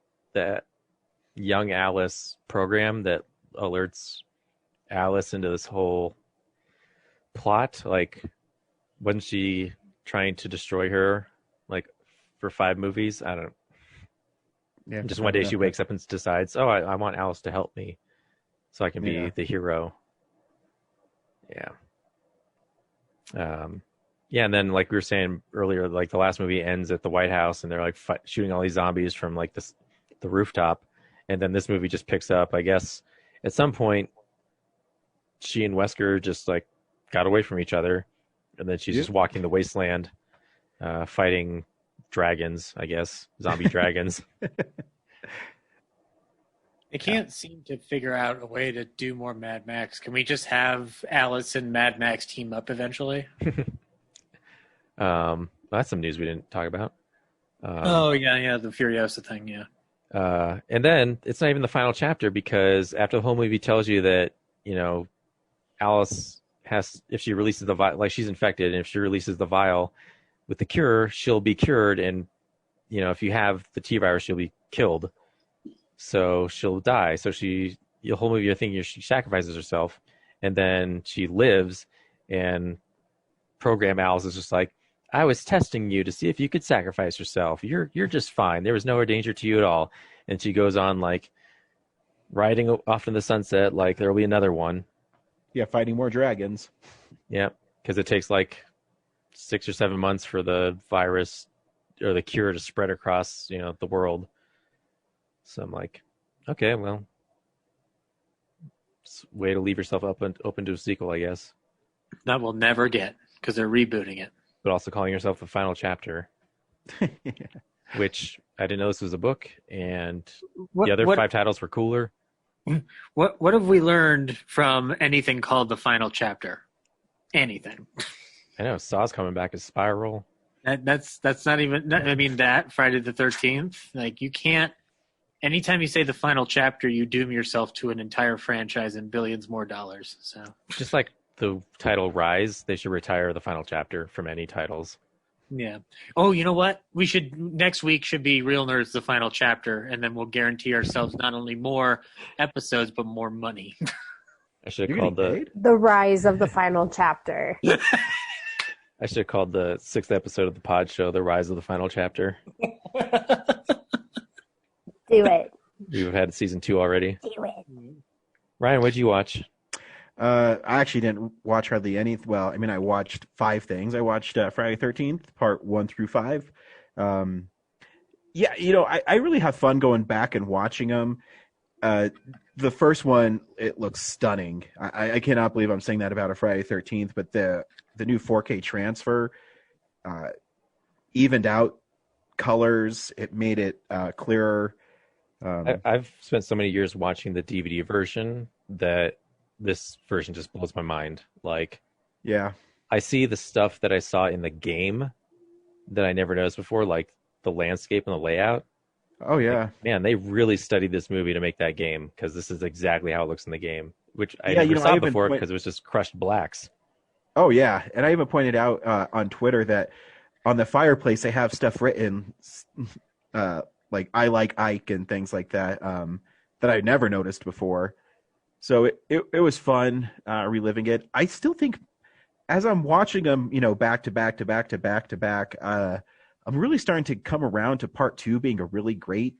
Speaker 4: young Alice program that alerts Alice into this whole plot. Wasn't she trying to destroy her for 5 movies? I don't know.
Speaker 7: Yeah,
Speaker 4: just one day she wakes up and decides, I want Alice to help me so I can be the hero. Yeah. And then we were saying earlier, the last movie ends at the White House and they're shooting all these zombies from the rooftop. And then this movie just picks up, I guess, at some point she and Wesker just got away from each other. And then she's just walking the wasteland, fighting dragons, I guess, zombie dragons.
Speaker 3: I can't seem to figure out a way to do more Mad Max. Can we just have Alice and Mad Max team up eventually?
Speaker 4: Well, that's some news we didn't talk about.
Speaker 3: The Furiosa thing, yeah.
Speaker 4: And then it's not even the final chapter, because after the whole movie tells you that, Alice has, if she releases the vial, like she's infected, and if she releases the vial with the cure, she'll be cured. And, if you have the T virus, she'll be killed. So she'll die. So the whole movie you're thinking she sacrifices herself, and then she lives, and program Alice is just like, I was testing you to see if you could sacrifice yourself. You're just fine. There was no danger to you at all. And she goes on like riding off in the sunset, like there'll be another one.
Speaker 7: Yeah, fighting more dragons.
Speaker 4: Yeah, because it takes like 6 or 7 months for the virus or the cure to spread across, the world. So I'm like, okay, well, it's a way to leave yourself open to a sequel, I guess.
Speaker 3: That we'll never get, because they're rebooting it.
Speaker 4: But also calling yourself the final chapter, which I didn't know this was a book, and the other 5 titles were cooler.
Speaker 3: What have we learned from anything called the final chapter? Anything?
Speaker 4: I know Saw's coming back as Spiral.
Speaker 3: That's not even. I mean, that Friday the 13th. Like, you can't. Anytime you say the final chapter, you doom yourself to an entire franchise and billions more dollars. So
Speaker 4: just like the title Rise, they should retire the final chapter from any titles.
Speaker 3: Yeah. Oh, you know what? Next week should be Real Nerds, the final chapter, and then we'll guarantee ourselves not only more episodes, but more money.
Speaker 4: I should have called
Speaker 9: The Rise of the Final Chapter.
Speaker 4: I should have called the 6th episode of the pod show The Rise of the Final Chapter.
Speaker 9: Do it.
Speaker 4: We've had season 2 already.
Speaker 9: Do it.
Speaker 4: Ryan, what'd you watch?
Speaker 7: I actually didn't watch hardly any. Well, I mean, I watched 5 things. I watched Friday the 13th, part 1 through 5. Yeah, I really have fun going back and watching them. The first one, it looks stunning. I cannot believe I'm saying that about a Friday the 13th, but the new 4K transfer evened out colors. It made it clearer.
Speaker 4: I've spent so many years watching the DVD version that this version just blows my mind. Like,
Speaker 7: yeah,
Speaker 4: I see the stuff that I saw in the game that I never noticed before, like the landscape and the layout.
Speaker 7: Oh yeah,
Speaker 4: like, man, they really studied this movie to make that game, because this is exactly how it looks in the game, which I never saw before because it was just crushed blacks.
Speaker 7: Oh yeah, and I even pointed out on Twitter that on the fireplace they have stuff written like I like Ike and things like that that I never noticed before. So it was fun reliving it. I still think as I'm watching them, back to back to back to back to back, I'm really starting to come around to part 2 being a really great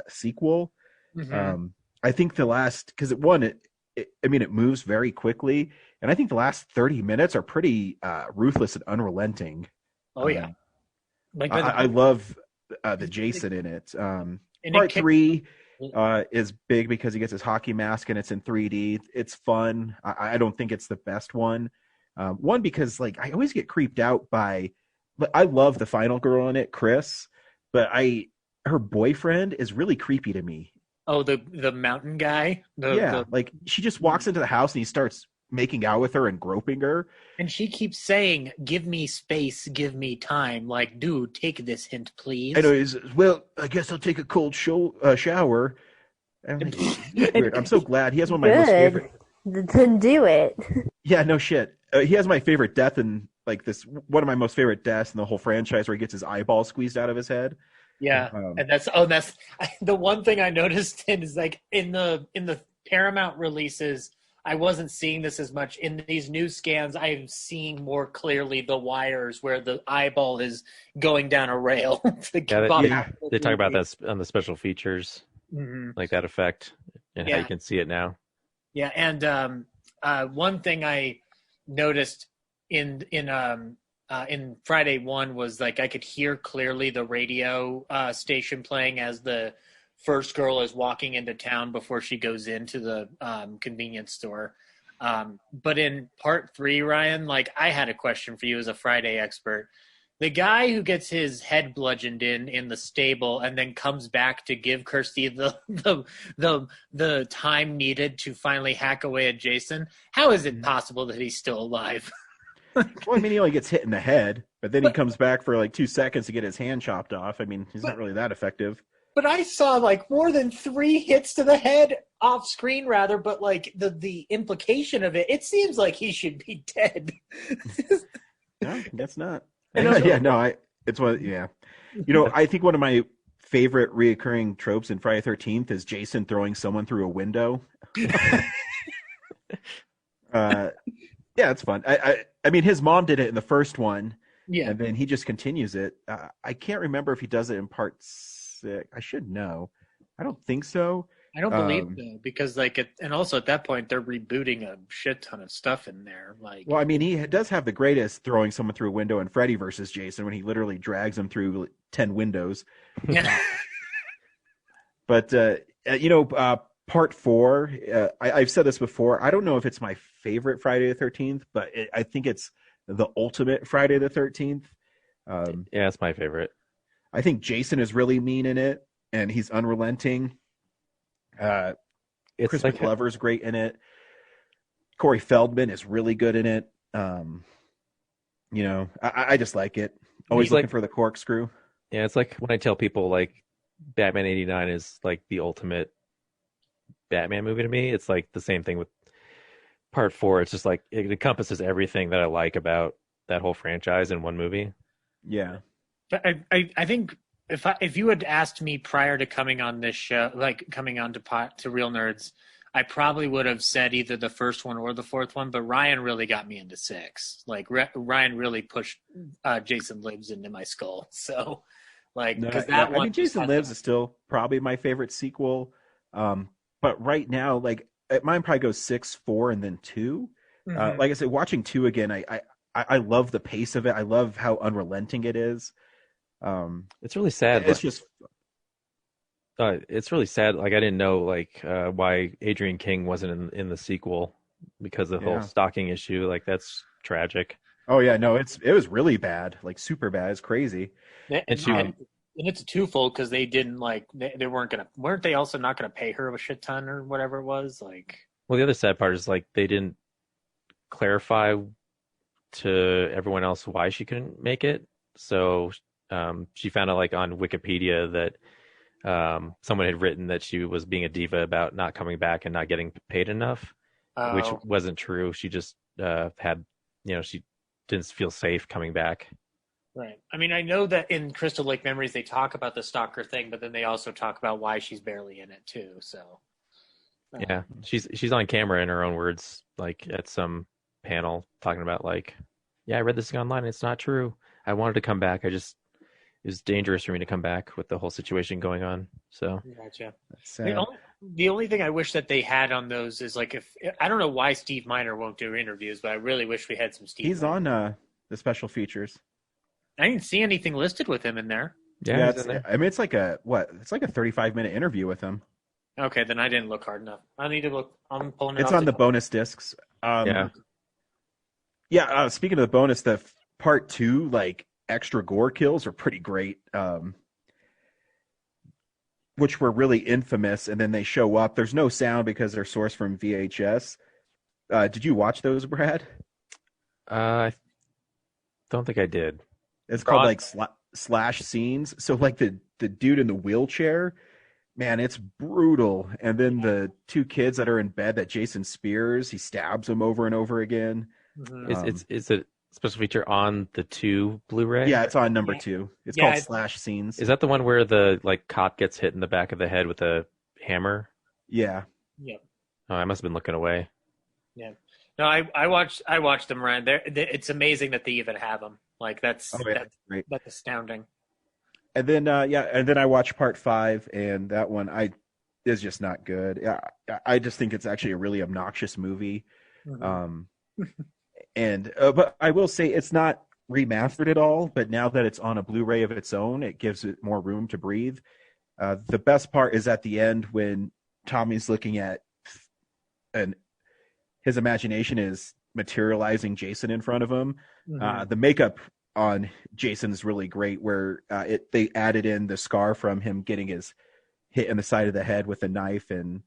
Speaker 7: sequel.
Speaker 3: Mm-hmm.
Speaker 7: I think because it moves very quickly, and I think the last 30 minutes are pretty ruthless and unrelenting.
Speaker 3: Oh yeah,
Speaker 7: I love the Jason in it. Part 3 is big because he gets his hockey mask and it's in 3D. It's fun. I don't think it's the best one. One, because like I always get creeped out by. I love the final girl in it, Chris, but her boyfriend is really creepy to me.
Speaker 3: Oh, the mountain guy.
Speaker 7: Like she just walks into the house and he starts making out with her and groping her,
Speaker 3: and she keeps saying, "Give me space, give me time." Like, dude, take this hint, please.
Speaker 7: I know. Well, I guess I'll take a cold shower. And I'm so glad he has one of my most favorite.
Speaker 9: Then do it.
Speaker 7: Yeah, no shit. He has my favorite death in like this. One of my most favorite deaths in the whole franchise, where he gets his eyeball squeezed out of his head.
Speaker 3: Yeah, and that's the one thing I noticed is like in the Paramount releases, I wasn't seeing this as much. In these new scans, I'm seeing more clearly the wires where the eyeball is going down a rail.
Speaker 4: They talk about that on the special features, like that effect, and how you can see it now.
Speaker 3: Yeah, and one thing I noticed in Friday 1 was like I could hear clearly the radio station playing as the first girl is walking into town before she goes into the convenience store. But in part 3, Ryan, like I had a question for you as a Friday expert. The guy who gets his head bludgeoned in the stable and then comes back to give Kirsty the time needed to finally hack away at Jason. How is it possible that he's still alive?
Speaker 7: Well, I mean, he only gets hit in the head, but then he comes back for like 2 seconds to get his hand chopped off. I mean, he's not really that effective.
Speaker 3: But I saw like more than 3 hits to the head off screen, rather. But like the implication of it, it seems like he should be dead.
Speaker 7: No, I guess not.
Speaker 3: And also-
Speaker 7: Yeah, no, it's one. Yeah, you know, I think one of my favorite reoccurring tropes in Friday the 13th is Jason throwing someone through a window. Yeah, it's fun. I mean, his mom did it in the first one,
Speaker 3: Yeah.
Speaker 7: and then he just continues it. I can't remember if he does it in part 6. I should know. I don't think so.
Speaker 3: I don't believe so, because and also at that point they're rebooting a shit ton of stuff in there. Like,
Speaker 7: Well, I mean, he does have the greatest throwing someone through a window in Freddy versus Jason when he literally drags him through 10 windows.
Speaker 3: yeah.
Speaker 7: But part 4, I've said this before. I don't know if it's my favorite Friday the 13th, but I think it's the ultimate Friday the 13th.
Speaker 4: Yeah, it's my favorite.
Speaker 7: I think Jason is really mean in it, and he's unrelenting.
Speaker 4: It's
Speaker 7: Chris
Speaker 4: like
Speaker 7: McClover's great in it. Corey Feldman is really good in it. I just like it. Always
Speaker 4: He's
Speaker 7: looking
Speaker 4: like-
Speaker 7: for the corkscrew.
Speaker 4: Yeah, it's like when I tell people like Batman 89 is like the ultimate Batman movie to me. It's like the same thing with part 4. It's just like it encompasses everything that I like about that whole franchise in one movie.
Speaker 7: Yeah.
Speaker 3: But I think if you had asked me prior to coming on this show, like coming on to Real Nerds, I probably would have said either the first one or the fourth one. But Ryan really got me into 6. Like Ryan really pushed Jason Lives into my skull. So, like, because that one,
Speaker 7: I mean, Jason Lives is still probably my favorite sequel. But right now, like, mine probably goes 6, 4, and then 2.
Speaker 3: Mhm.
Speaker 7: Like I said, watching 2 again, I love the pace of it. I love how unrelenting it is.
Speaker 4: It's really sad.
Speaker 7: It's just
Speaker 4: it's really sad. Like I didn't know like why Adrian King wasn't in the sequel because of the
Speaker 7: Yeah.
Speaker 4: whole stalking issue. Like that's tragic.
Speaker 7: Oh yeah, no, it was really bad, like super bad. It's crazy.
Speaker 3: And it's a twofold because they didn't they weren't they also not gonna pay her a shit ton or whatever it was like.
Speaker 4: Well, the other sad part is like they didn't clarify to everyone else why she couldn't make it. So she found out like on Wikipedia that someone had written that she was being a diva about not coming back and not getting paid enough, which wasn't true. She just had, she didn't feel safe coming back.
Speaker 3: Right. I mean, I know that in Crystal Lake Memories they talk about the stalker thing, but then they also talk about why she's barely in it too. So
Speaker 4: yeah, she's on camera in her own words, like at some panel talking about like, yeah, I read this thing online. It's not true. I wanted to come back. It was dangerous for me to come back with the whole situation going on. So
Speaker 3: gotcha.
Speaker 7: That's sad.
Speaker 3: The only thing I wish that they had on those is like if I don't know why Steve Miner won't do interviews, but I really wish we had some Steve.
Speaker 7: He's on the special features.
Speaker 3: I didn't see anything listed with him in there.
Speaker 4: yeah, he's
Speaker 7: it's,
Speaker 4: in there.
Speaker 7: I mean, it's like a 35-minute interview with him.
Speaker 3: Okay, then I didn't look hard enough. I need to look. I'm pulling it.
Speaker 7: It's
Speaker 3: off
Speaker 7: on the bonus discs.
Speaker 4: Yeah.
Speaker 7: Yeah. Speaking of the bonus, the part 2 like extra gore kills are pretty great. Which were really infamous, and then they show up. There's no sound because they're sourced from VHS. Did you watch those, Brad?
Speaker 4: I don't think I did.
Speaker 7: It's called like slash scenes. So like the dude in the wheelchair, man, it's brutal. And then the 2 kids that are in bed that Jason spears, he stabs them over and over again.
Speaker 3: Mhm.
Speaker 4: Is it a special feature on the 2 Blu-ray?
Speaker 7: Yeah, it's on number 2. It's
Speaker 3: Yeah,
Speaker 7: called slash scenes.
Speaker 4: Is that the one where the like cop gets hit in the back of the head with a hammer?
Speaker 7: Yeah.
Speaker 3: Yep.
Speaker 4: Oh, I must have been looking away.
Speaker 3: Yeah. No, I watched them, Ryan. It's amazing that they even have them. Like that's
Speaker 7: That's great.
Speaker 3: that's astounding.
Speaker 7: And then and then I watched part 5, and that one is just not good. Yeah, I just think it's actually a really obnoxious movie.
Speaker 3: Mhm.
Speaker 7: And but I will say it's not remastered at all. But now that it's on a Blu-ray of its own, it gives it more room to breathe. The best part is at the end when Tommy's looking at, and his imagination is materializing Jason in front of him.
Speaker 3: Mhm.
Speaker 7: The makeup on Jason is really great, where they added in the scar from him getting his hit in the side of the head with a knife, and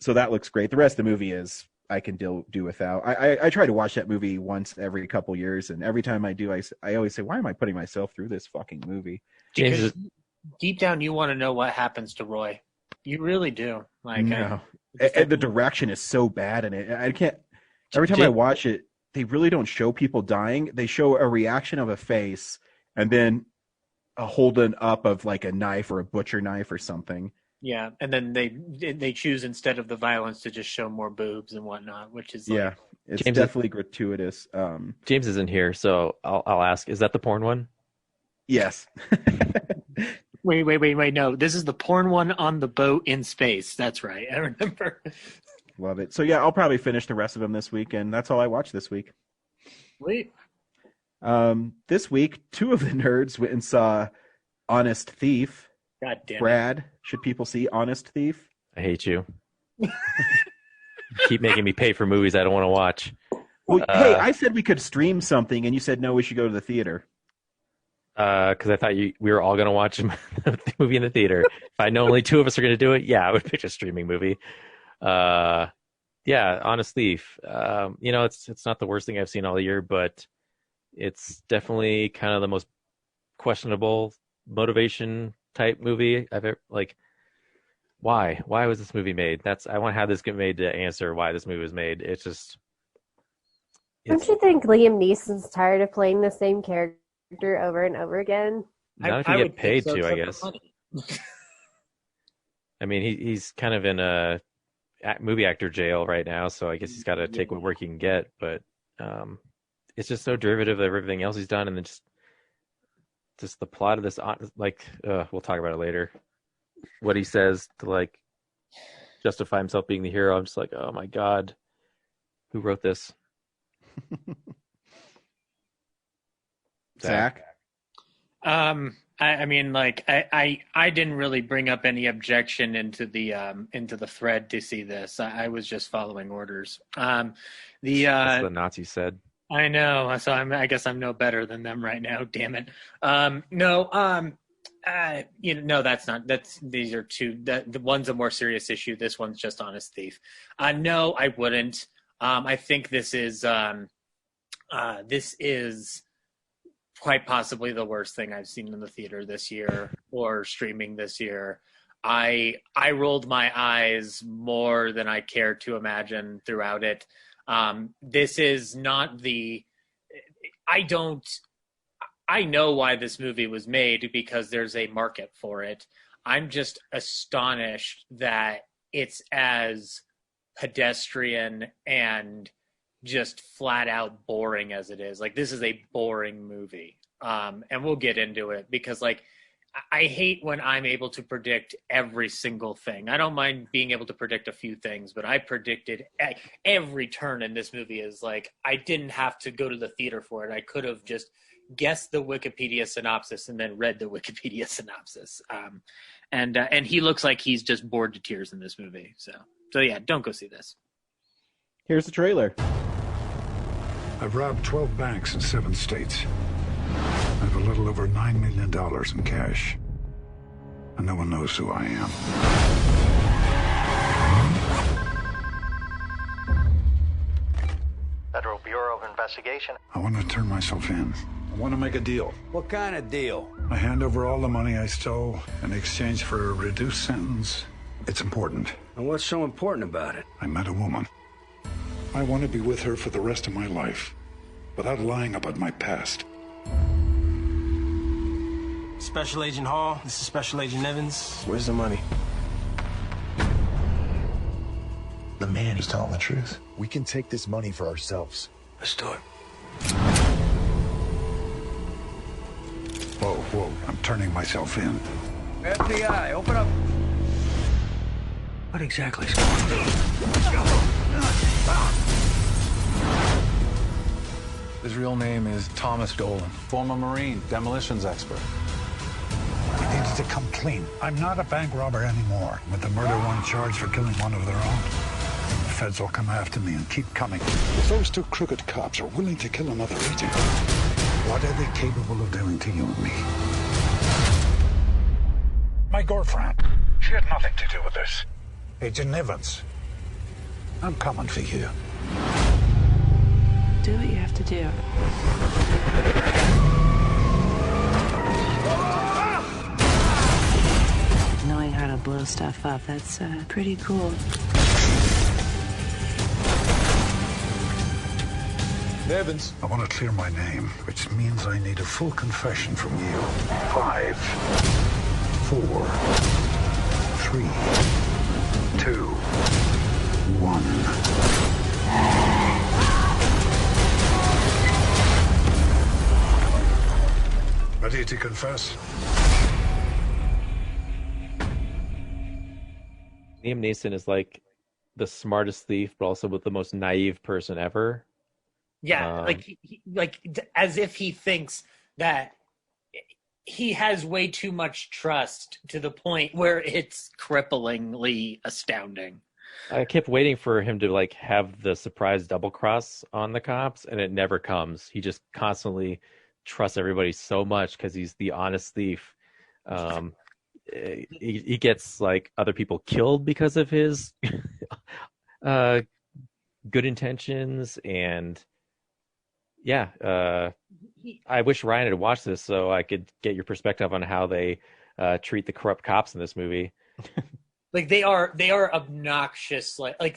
Speaker 7: so that looks great. The rest of the movie is I can do without. I try to watch that movie once every couple years, and every time I do, I always say, why am I putting myself through this fucking movie?
Speaker 3: Because deep down, you want to know what happens to Roy. You really do. Like,
Speaker 7: no. And the direction is so bad in it. I can't. Every time I watch it, they really don't show people dying. They show a reaction of a face, and then a holding up of like a knife or a butcher knife or something.
Speaker 3: Yeah, and then they choose instead of the violence to just show more boobs and whatnot, which is like,
Speaker 7: it's definitely gratuitous.
Speaker 4: James isn't here, so I'll ask: is that the porn one?
Speaker 7: Yes.
Speaker 3: Wait! No, this is the porn one on the boat in space. That's right. I remember.
Speaker 7: Love it. So yeah, I'll probably finish the rest of them this week, and that's all I watched this week.
Speaker 3: Wait.
Speaker 7: This week, two of the nerds went and saw Honest Thief.
Speaker 3: God damn it.
Speaker 7: Brad, should people see Honest Thief?
Speaker 4: I hate you. Keep making me pay for movies I don't want to watch.
Speaker 7: Well, hey, I said we could stream something, and you said no, we should go to the theater.
Speaker 4: Because I thought we were all going to watch the movie in the theater. If I know only two of us are going to do it, yeah, I would pick a streaming movie. Yeah, Honest Thief. It's not the worst thing I've seen all year, but it's definitely kind of the most questionable motivation type movie I've ever, like, why was this movie made? I want to have this get made to answer why this movie was made.
Speaker 9: Don't you think Liam Neeson's tired of playing the same character over and over again?
Speaker 4: Not if you get paid to, I guess. I mean, he's kind of in a movie actor jail right now, so I guess he's got to take what work he can get. But it's just so derivative of everything else he's done, and then just the plot of this, like, we'll talk about it later. What he says to, like, justify himself being the hero. I'm just like, oh my God, who wrote this?
Speaker 7: Zach?
Speaker 3: I mean, like, I didn't really bring up any objection into the thread to see this. I was just following orders.
Speaker 4: That's what the Nazis said.
Speaker 3: I know, so I guess I'm no better than them right now. Damn it. No, that's not. These are two. The one's a more serious issue. This one's just Honest Thief. No, I wouldn't. I think this is quite possibly the worst thing I've seen in the theater this year or streaming this year. I rolled my eyes more than I care to imagine throughout it. This is not I know why this movie was made, because there's a market for it. I'm just astonished that it's as pedestrian and just flat out boring as it is. Like, this is a boring movie. And we'll get into it, because, like, I hate when I'm able to predict every single thing. I don't mind being able to predict a few things, but I predicted every turn in this movie. Is like, I didn't have to go to the theater for it. I could have just guessed the Wikipedia synopsis and then read the Wikipedia synopsis. And he looks like he's just bored to tears in this movie. So yeah, don't go see this.
Speaker 7: Here's the trailer.
Speaker 10: I've robbed 12 banks in 7 states. I have a little over $9 million in cash. And no one knows who I am.
Speaker 11: Federal Bureau of Investigation.
Speaker 10: I want to turn myself in. I want to make a deal.
Speaker 11: What kind of deal?
Speaker 10: I hand over all the money I stole in exchange for a reduced sentence. It's important.
Speaker 11: And what's so important about it?
Speaker 10: I met a woman. I want to be with her for the rest of my life, without lying about my past.
Speaker 11: Special Agent Hall, this is Special Agent Evans. Where's the money?
Speaker 12: The man is telling the truth. We can take this money for ourselves.
Speaker 11: Let's do it.
Speaker 10: Whoa, I'm turning myself in.
Speaker 11: FBI, open up. What exactly is going on?
Speaker 13: His real name is Thomas Dolan, former Marine, demolitions expert.
Speaker 10: We needed to come clean. I'm not a bank robber anymore. With the murder one charged for killing one of their own, the feds will come after me and keep coming. If those 2 crooked cops are willing to kill another agent, what are they capable of doing to you and me? My girlfriend, she had nothing to do with this. Agent Evans. I'm coming for you.
Speaker 14: Do what you have to do. Knowing how to blow stuff up, that's pretty cool.
Speaker 10: Evans. I want to clear my name, which means I need a full confession from you. 5, 4, 3, 2, 1. Ready to confess?
Speaker 4: Liam Neeson is like the smartest thief, but also the most naive person ever.
Speaker 3: Yeah, as if he thinks that he has way too much trust to the point where it's cripplingly astounding.
Speaker 4: I kept waiting for him to like have the surprise double cross on the cops, and it never comes. He just constantly trusts everybody so much because he's the honest thief. He gets like other people killed because of his good intentions, and I wish Ryan had watched this so I could get your perspective on how they treat the corrupt cops in this movie.
Speaker 3: Like they are obnoxious. Like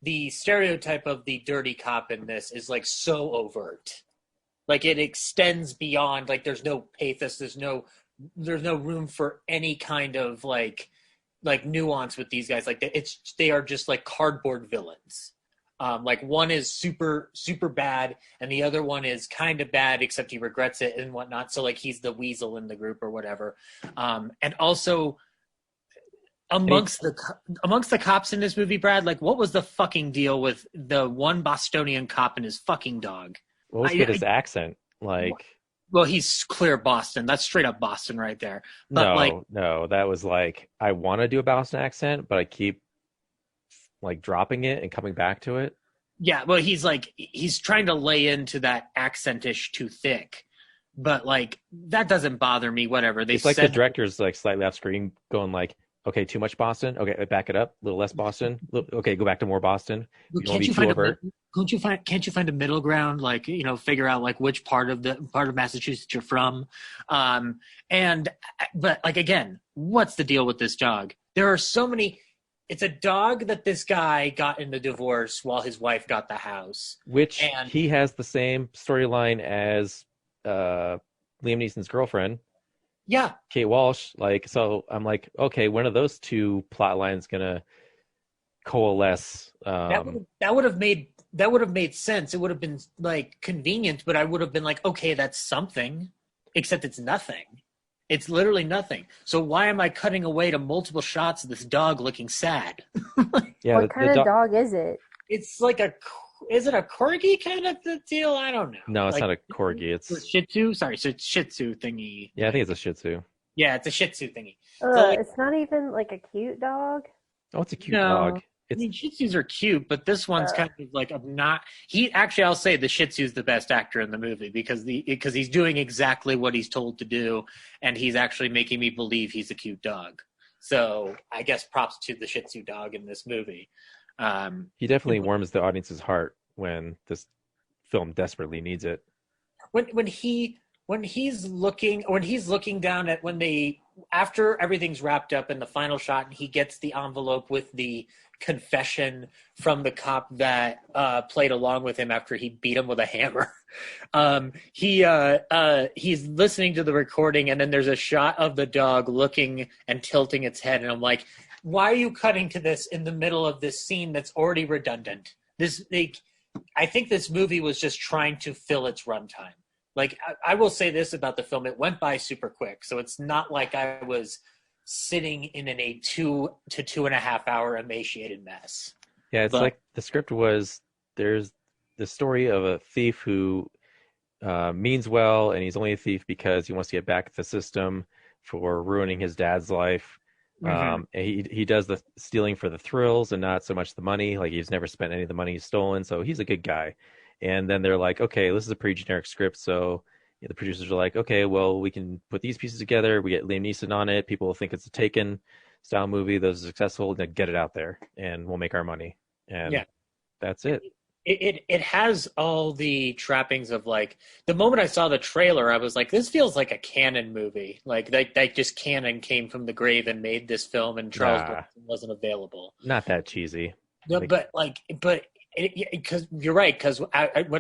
Speaker 3: the stereotype of the dirty cop in this is like so overt. Like it extends beyond. Like there's no pathos. There's no room for any kind of like nuance with these guys. Like they are just like cardboard villains. Like one is super, super bad and the other one is kind of bad, except he regrets it and whatnot. So like he's the weasel in the group or whatever. And also amongst the cops in this movie, Brad, like what was the fucking deal with the one Bostonian cop and his fucking dog?
Speaker 4: What was with his accent? Like,
Speaker 3: well, he's clear Boston. That's straight up Boston right there. But
Speaker 4: no, that was like, I want to do a Boston accent, but I keep like dropping it and coming back to it.
Speaker 3: Yeah, well, he's trying to lay into that accentish too thick, but like that doesn't bother me. Whatever.
Speaker 4: It's like the director's like slightly off screen, going like, okay, too much Boston. Okay, back it up, a little less Boston. Okay, go back to more Boston.
Speaker 3: Can't you find a middle ground? Like, you know, figure out like which part of Massachusetts you're from. But like again, what's the deal with this dog? There are so many. It's a dog that this guy got in the divorce while his wife got the house.
Speaker 4: He has the same storyline as Liam Neeson's girlfriend.
Speaker 3: Yeah.
Speaker 4: Kate Walsh. Like, so I'm like, okay, when are those two plot lines gonna coalesce?
Speaker 3: That would have made sense. It would have been like convenient, but I would have been like, okay, that's something. Except it's nothing. It's literally nothing. So why am I cutting away to multiple shots of this dog looking sad?
Speaker 4: Yeah,
Speaker 9: what kind of dog is it?
Speaker 3: It's like is it a corgi kind of deal? I don't know.
Speaker 4: No, it's
Speaker 3: like,
Speaker 4: not a corgi. It's
Speaker 3: a Shih Tzu. Sorry, so it's Shih Tzu thingy.
Speaker 4: Yeah, I think it's a Shih Tzu.
Speaker 3: Yeah, it's a Shih Tzu thingy. So,
Speaker 9: it's not even like a cute dog.
Speaker 4: Oh, it's a cute dog.
Speaker 3: I mean, Shih Tzus are cute, but this one's kind of like I'll say the Shih Tzu's the best actor in the movie because he's doing exactly what he's told to do, and he's actually making me believe he's a cute dog. So I guess props to the Shih Tzu dog in this movie.
Speaker 4: He definitely warms the audience's heart when this film desperately needs it.
Speaker 3: When he's looking down at after everything's wrapped up in the final shot, and he gets the envelope with the confession from the cop that played along with him after he beat him with a hammer. He's listening to the recording, and then there's a shot of the dog looking and tilting its head, and I'm like, why are you cutting to this in the middle of this scene that's already redundant? I think this movie was just trying to fill its runtime. Like, I will say this about the film. It went by super quick. So it's not like I was sitting in a 2 to 2.5 hour emaciated mess.
Speaker 4: Yeah, it's like the script was, there's the story of a thief who means well, and he's only a thief because he wants to get back at the system for ruining his dad's life. And he does the stealing for the thrills and not so much the money. Like, he's never spent any of the money he's stolen, so he's a good guy. And then they're like, okay, this is a pretty generic script. So the producers are like, okay, well, we can put these pieces together. We get Liam Neeson on it. People will think it's a Taken style movie. Those are successful. Then get it out there and we'll make our money. and
Speaker 3: Yeah.
Speaker 4: that's it.
Speaker 3: It has all the trappings of like the moment I saw the trailer, I was like, this feels like a canon movie. Like that just canon came from the grave and made this film, and Charles
Speaker 4: Nah.
Speaker 3: Bronson wasn't available.
Speaker 4: Not that cheesy.
Speaker 3: No, but because you're right, because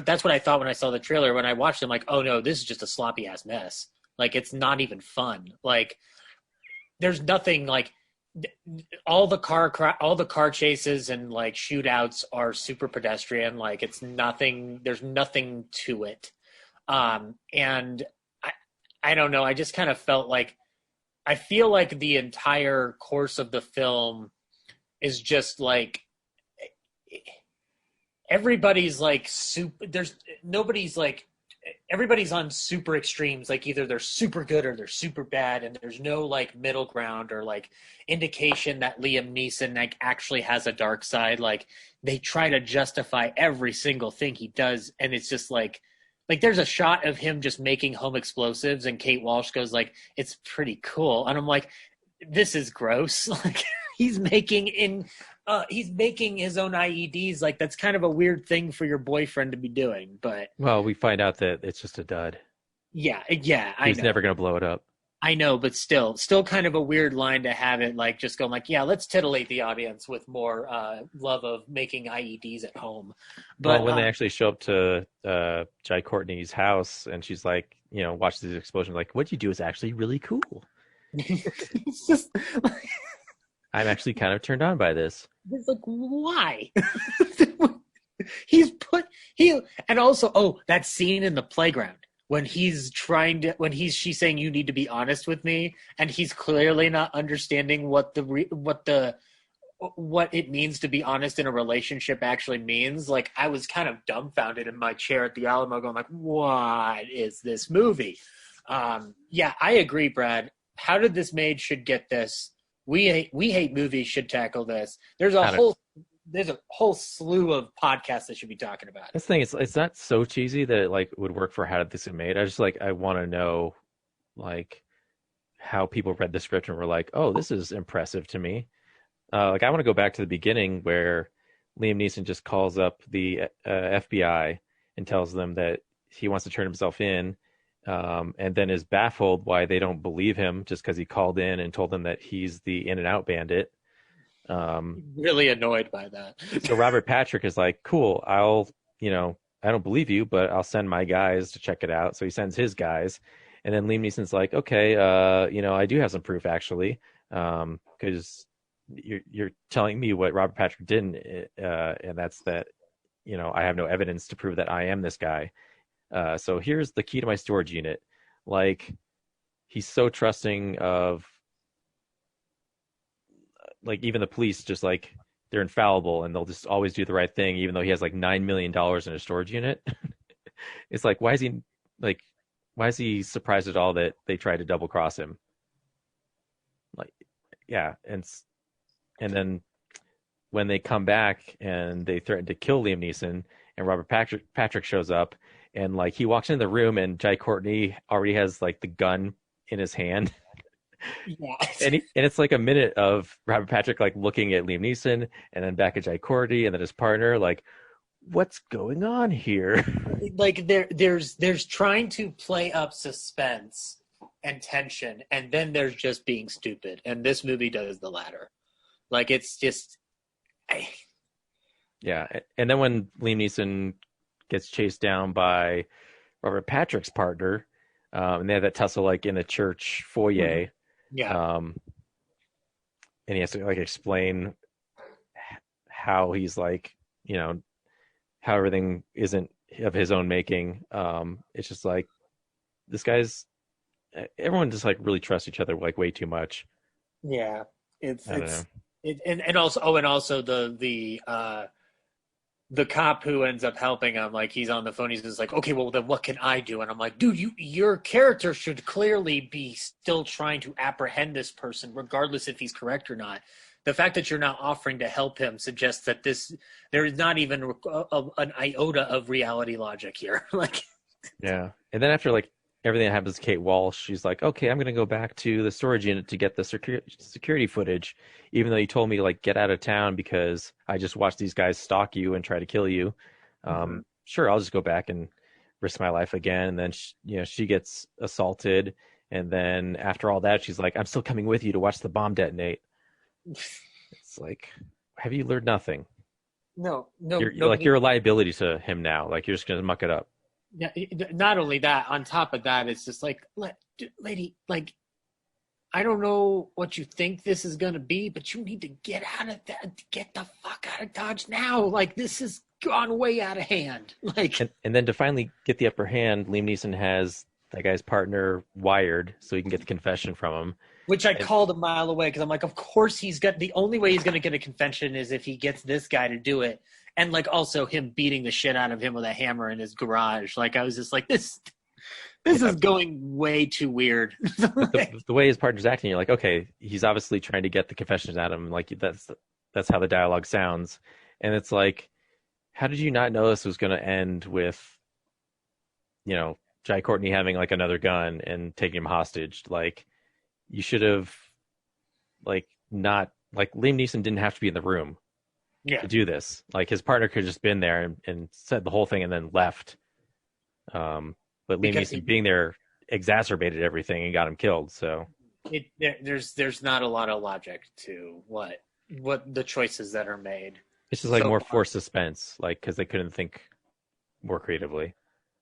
Speaker 3: that's what I thought when I saw the trailer. When I watched it, I'm like, oh no, this is just a sloppy ass mess. Like it's not even fun. Like there's nothing like. All the car chases and like shootouts are super pedestrian. Like it's nothing. There's nothing to it, and I don't know. I just kind of felt like I feel like the entire course of the film is just like everybody's like super. There's nobody's like. Everybody's on super extremes, like either they're super good or they're super bad, and there's no like middle ground or like indication that Liam Neeson like actually has a dark side. Like they try to justify every single thing he does, and it's just like there's a shot of him just making home explosives, and Kate Walsh goes like, "It's pretty cool," and I'm like, "This is gross." Like he's making his own IEDs. Like that's kind of a weird thing for your boyfriend to be doing. But
Speaker 4: Well, we find out that it's just a dud.
Speaker 3: yeah, I
Speaker 4: He's
Speaker 3: know.
Speaker 4: never going to blow it up.
Speaker 3: I know, but still kind of a weird line to have it like just going like, yeah, let's titillate the audience with more love of making IEDs at home. But
Speaker 4: Well, when they actually show up to Jai Courtney's house and she's like, watch this explosion, like, what you do is actually really cool.
Speaker 3: it's just
Speaker 4: I'm actually kind of turned on by this.
Speaker 3: it's like why? And also that scene in the playground when she's saying you need to be honest with me, and he's clearly not understanding what it means to be honest in a relationship actually means. Like I was kind of dumbfounded in my chair at the Alamo going like, what is this movie? Yeah, I agree, Brad. How Did This Made should get this. We hate movies should tackle this. There's a whole slew of podcasts that should be talking about it.
Speaker 4: This thing, it's not so cheesy that it like would work for How Did This Get Made. I just I want to know like how people read the script and were like, oh, this is impressive to me. I want to go back to the beginning where Liam Neeson just calls up the FBI and tells them that he wants to turn himself in, and then is baffled why they don't believe him just because he called in and told them that he's the In-N-Out bandit.
Speaker 3: Really annoyed by that.
Speaker 4: So Robert Patrick is like, cool, I don't believe you, but I'll send my guys to check it out. So he sends his guys, and then Liam Neeson's like, okay, I do have some proof actually, because you're telling me what Robert Patrick didn't, and that's that, I have no evidence to prove that I am this guy. So here's the key to my storage unit. Like, he's so trusting of, like, even the police just like they're infallible and they'll just always do the right thing, even though he has like $9 million in a storage unit. It's like, why is he surprised at all that they tried to double cross him? Like, yeah. And then when they come back and they threaten to kill Liam Neeson, and Robert Patrick shows up, and like he walks into the room and Jai Courtney already has like the gun in his hand.
Speaker 3: Yeah.
Speaker 4: And it's like a minute of Robert Patrick like looking at Liam Neeson and then back at Jai Courtney and then his partner, like, what's going on here?
Speaker 3: Like there's trying to play up suspense and tension, and then there's just being stupid. And this movie does the latter. Like it's just
Speaker 4: Yeah. And then when Liam Neeson gets chased down by Robert Patrick's partner, and they have that tussle like in the church foyer.
Speaker 3: Yeah.
Speaker 4: And he has to like explain how he's like, how everything isn't of his own making. It's just like everyone just like really trusts each other like way too much.
Speaker 3: Yeah.
Speaker 4: I don't know.
Speaker 3: And also the cop who ends up helping him, like he's on the phone, he's just like, okay, well then what can I do? And I'm like, dude, your character should clearly be still trying to apprehend this person, regardless if he's correct or not. The fact that you're not offering to help him suggests that there is not even an iota of reality logic here. Like,
Speaker 4: yeah. And then after like everything that happens to Kate Walsh, she's like, okay, I'm going to go back to the storage unit to get the security footage, even though you told me to like get out of town because I just watched these guys stalk you and try to kill you. Sure, I'll just go back and risk my life again. And then she gets assaulted, and then after all that, she's like, I'm still coming with you to watch the bomb detonate. It's like, have you learned nothing?
Speaker 3: No.
Speaker 4: You're a liability to him now. Like, you're just going to muck it up.
Speaker 3: Yeah, not only that, on top of that, it's just like, lady, like, I don't know what you think this is going to be, but you need to get out of that, get the fuck out of Dodge now. Like, this has gone way out of hand. Like,
Speaker 4: and then to finally get the upper hand, Liam Neeson has that guy's partner wired so he can get the confession from him.
Speaker 3: Which I called a mile away because I'm like, of course the only way he's going to get a confession is if he gets this guy to do it. And like also him beating the shit out of him with a hammer in his garage. Like, I was just like, this is going way too weird.
Speaker 4: the way his partner's acting, you're like, okay, he's obviously trying to get the confessions out of him. Like, that's how the dialogue sounds. And it's like, how did you not know this was going to end with, Jai Courtney having like another gun and taking him hostage? Like, you should have, like, not, like, Liam Neeson didn't have to be in the room to do this. Like, his partner could have just been there and said the whole thing and then left. But Liam Neeson being there exacerbated everything and got him killed. So
Speaker 3: there's not a lot of logic to what the choices that are made.
Speaker 4: It's just like more forced suspense, like, because they couldn't think more creatively.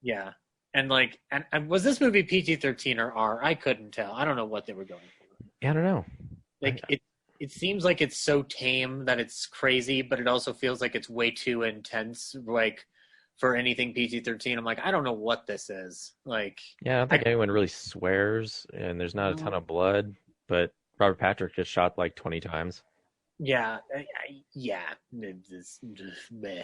Speaker 3: Yeah. And like, and was this movie PG-13 or R? I couldn't tell. I don't know what they were going for.
Speaker 4: Yeah, I don't know.
Speaker 3: Like, it seems like it's so tame that it's crazy, but it also feels like it's way too intense, like, for anything PG-13. I'm like, I don't know what this is. Like,
Speaker 4: yeah, I don't think anyone really swears, and there's not a ton of blood, but Robert Patrick gets shot like 20 times.
Speaker 3: Yeah, yeah. Meh.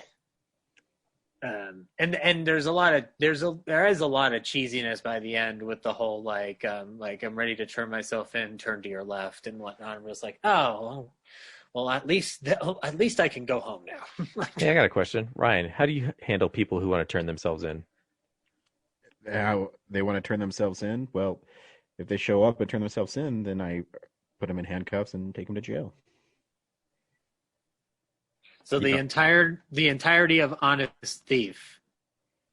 Speaker 3: And there is a lot of cheesiness by the end with the whole like I'm ready to turn myself in, turn to your left and whatnot. I'm just like, oh, well, at least I can go home now.
Speaker 4: Hey, I got a question, Ryan. How do you handle people who want to turn themselves in?
Speaker 7: How they want to turn themselves in? Well, if they show up and turn themselves in, then I put them in handcuffs and take them to jail.
Speaker 3: So the entirety of Honest Thief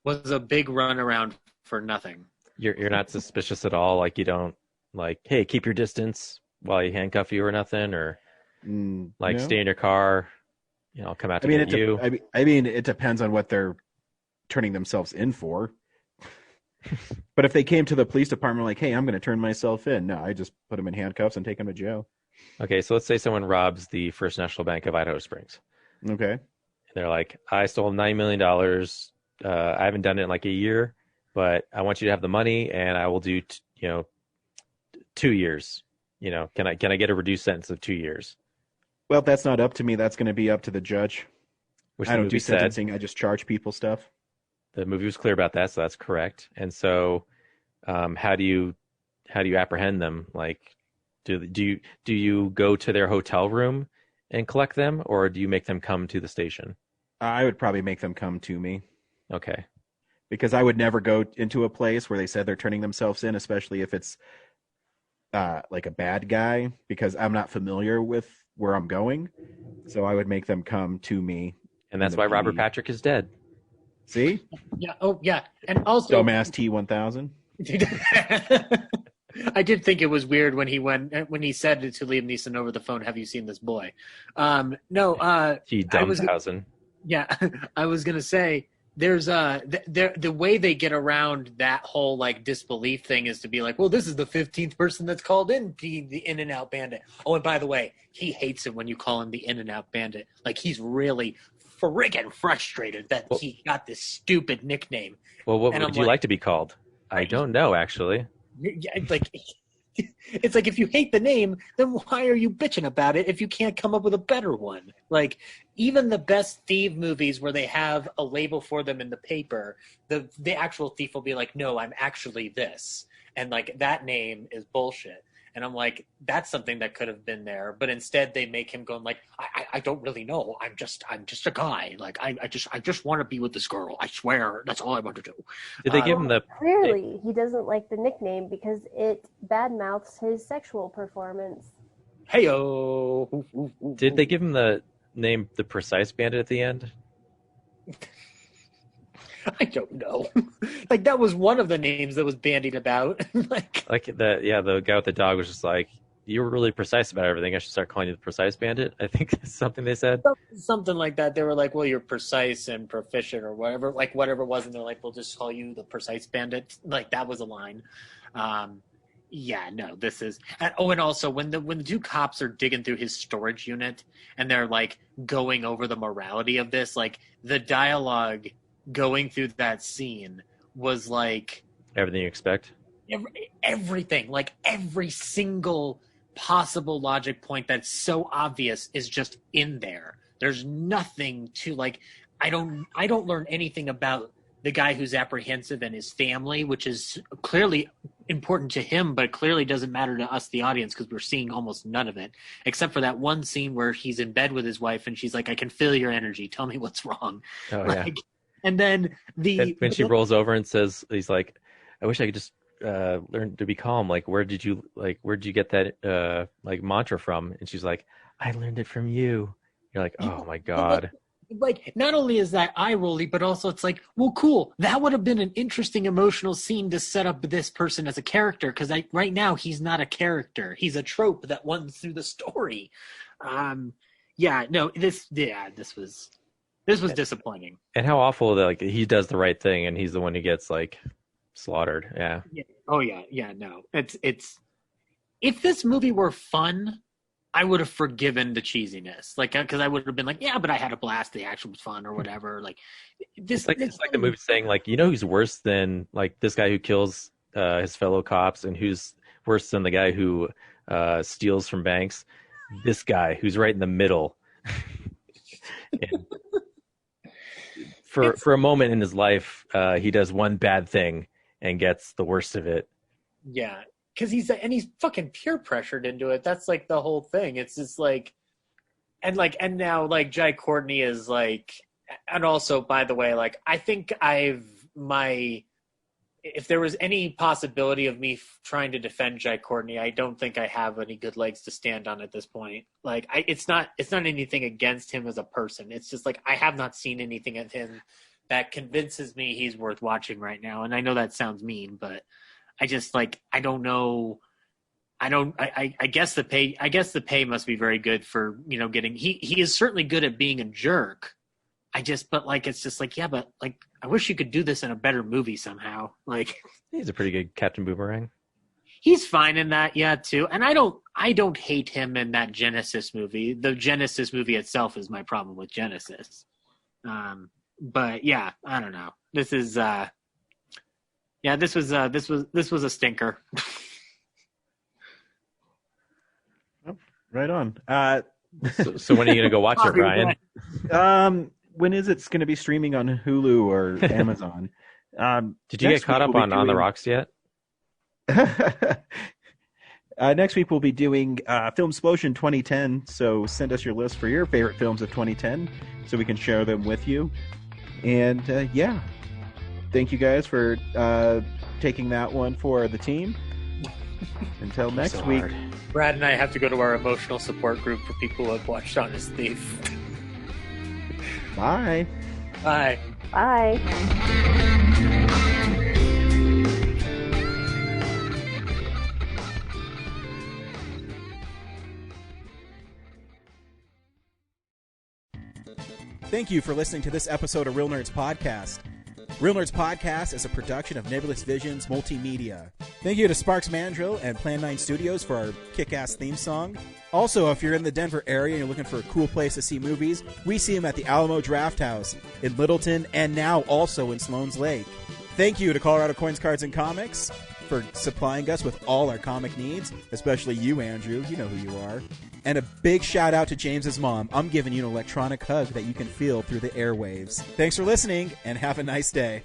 Speaker 3: was a big runaround for nothing.
Speaker 4: You're not suspicious at all? Like, you don't, like, hey, keep your distance while you handcuff you or nothing? Or, like,
Speaker 7: no.
Speaker 4: Stay in your car, I'll come out to get you?
Speaker 7: I mean, it depends on what they're turning themselves in for. But if they came to the police department like, hey, I'm going to turn myself in, no, I just put them in handcuffs and take them to jail.
Speaker 4: Okay, so let's say someone robs the First National Bank of Idaho Springs.
Speaker 7: Okay.
Speaker 4: And they're like, I stole $9 million. I haven't done it in like a year, but I want you to have the money, and I will do, 2 years. Can I get a reduced sentence of 2 years?
Speaker 7: Well, that's not up to me. That's going to be up to the judge.
Speaker 4: Which
Speaker 7: I don't do sentencing. I just charge people stuff.
Speaker 4: The movie was clear about that, so that's correct. And so, how do you apprehend them? Like, do you go to their hotel room and collect them, or do you make them come to the station?
Speaker 7: I would probably make them come to me.
Speaker 4: Okay.
Speaker 7: Because I would never go into a place where they said they're turning themselves in, especially if it's like a bad guy, because I'm not familiar with where I'm going. So I would make them come to me.
Speaker 4: And that's why Robert Patrick is dead.
Speaker 7: See?
Speaker 3: Yeah. Oh, yeah. And also,
Speaker 7: dumbass T-1000.
Speaker 3: I did think it was weird when he said to Liam Neeson over the phone, "Have you seen this boy?" No.
Speaker 4: T-1000.
Speaker 3: Yeah, I was gonna say there's the way they get around that whole like disbelief thing is to be like, well, this is the 15th person that's called in the In-N-Out Bandit. Oh, and by the way, he hates it when you call him the In-N-Out Bandit. Like, he's really friggin' frustrated that he got this stupid nickname.
Speaker 4: Well, what would you like to be called? I don't know, actually.
Speaker 3: Yeah, like, it's like, if you hate the name, then why are you bitching about it if you can't come up with a better one? Like, even the best thief movies where they have a label for them in the paper, the actual thief will be like, no, I'm actually this. And like, that name is bullshit. And I'm like, that's something that could have been there, but instead they make him going like, I don't really know. I'm just a guy. Like I just want to be with this girl. I swear, that's all I want to do.
Speaker 4: Did they give him the?
Speaker 9: Clearly, he doesn't like the nickname because it badmouths his sexual performance.
Speaker 3: Heyo.
Speaker 4: Did they give him the name, the Precise Bandit, at the end?
Speaker 3: I don't know. Like that was one of the names that was bandied about.
Speaker 4: Like the guy with the dog was just like, you were really precise about everything. I should start calling you the Precise Bandit. I think that's something they said.
Speaker 3: Something like that. They were like, well, you're precise and proficient or whatever it was. And they're like, we'll just call you the Precise Bandit. Like that was a line. Yeah, no, this is. And also when the two cops are digging through his storage unit and they're like going over the morality of this, like the dialogue going through that scene was like
Speaker 4: everything you expect.
Speaker 3: Everything, like every single possible logic point that's so obvious is just in there. There's nothing to like. I don't learn anything about the guy who's apprehensive and his family, which is clearly important to him, but clearly doesn't matter to us, the audience, because we're seeing almost none of it, except for that one scene where he's in bed with his wife and she's like, I can feel your energy. Tell me what's wrong.
Speaker 4: Oh,
Speaker 3: like,
Speaker 4: yeah.
Speaker 3: And then
Speaker 4: when she rolls over and says, he's like, I wish I could just learn to be calm. Like, where did you get that like mantra from? And she's like, I learned it from you. You're like, oh my God.
Speaker 3: Like, not only is that eye-rolly, but also it's like, well, cool. That would have been an interesting emotional scene to set up this person as a character, because right now he's not a character. He's a trope that runs through the story. This was disappointing.
Speaker 4: And how awful that like he does the right thing and he's the one who gets like slaughtered. Yeah.
Speaker 3: Oh yeah. No, it's. If this movie were fun, I would have forgiven the cheesiness, like because I would have been like, yeah, but I had a blast. The action was fun or whatever. Like this,
Speaker 4: it's like the movie saying like, you know, who's worse than like this guy who kills his fellow cops, and who's worse than the guy who steals from banks. This guy who's right in the middle. For a moment in his life, he does one bad thing and gets the worst of it.
Speaker 3: Yeah. Because he's fucking peer pressured into it. That's like the whole thing. It's just like, and now like Jai Courtney is like, and also by the way, like I think if there was any possibility of me trying to defend Jai Courtney, I don't think I have any good legs to stand on at this point. Like it's not anything against him as a person. It's just like I have not seen anything of him that convinces me he's worth watching right now. And I know that sounds mean, but I just like, I don't know. I guess the pay must be very good for, you know, getting, he is certainly good at being a jerk. But like, it's just like, yeah, but like, I wish you could do this in a better movie somehow. Like
Speaker 4: he's a pretty good Captain Boomerang.
Speaker 3: He's fine in that. Yeah. Too. And I don't hate him in that Genesis movie. The Genesis movie itself is my problem with Genesis. But yeah, I don't know. This is, yeah, this was a stinker.
Speaker 7: Right on.
Speaker 4: So when are you gonna go watch it, Brian?
Speaker 7: When is it going to be streaming on Hulu or Amazon?
Speaker 4: Did you get caught up on the Rocks yet?
Speaker 7: Next week we'll be doing Filmsplosion 2010. So send us your list for your favorite films of 2010, so we can share them with you. And yeah. Thank you guys for taking that one for the team. Until next week.
Speaker 3: Brad and I have to go to our emotional support group for people who have watched Honest Thief.
Speaker 7: Bye.
Speaker 3: Bye.
Speaker 9: Bye.
Speaker 1: Thank you for listening to this episode of Real Nerds Podcast. Real Nerds Podcast is a production of Nebulous Visions Multimedia. Thank you to Sparks Mandrill and Plan 9 Studios for our kick-ass theme song. Also, if you're in the Denver area and you're looking for a cool place to see movies, we see them at the Alamo Drafthouse in Littleton and now also in Sloan's Lake. Thank you to Colorado Coins, Cards, and Comics for supplying us with all our comic needs, especially you, Andrew. You know who you are. And a big shout out to James's mom. I'm giving you an electronic hug that you can feel through the airwaves. Thanks for listening, and have a nice day.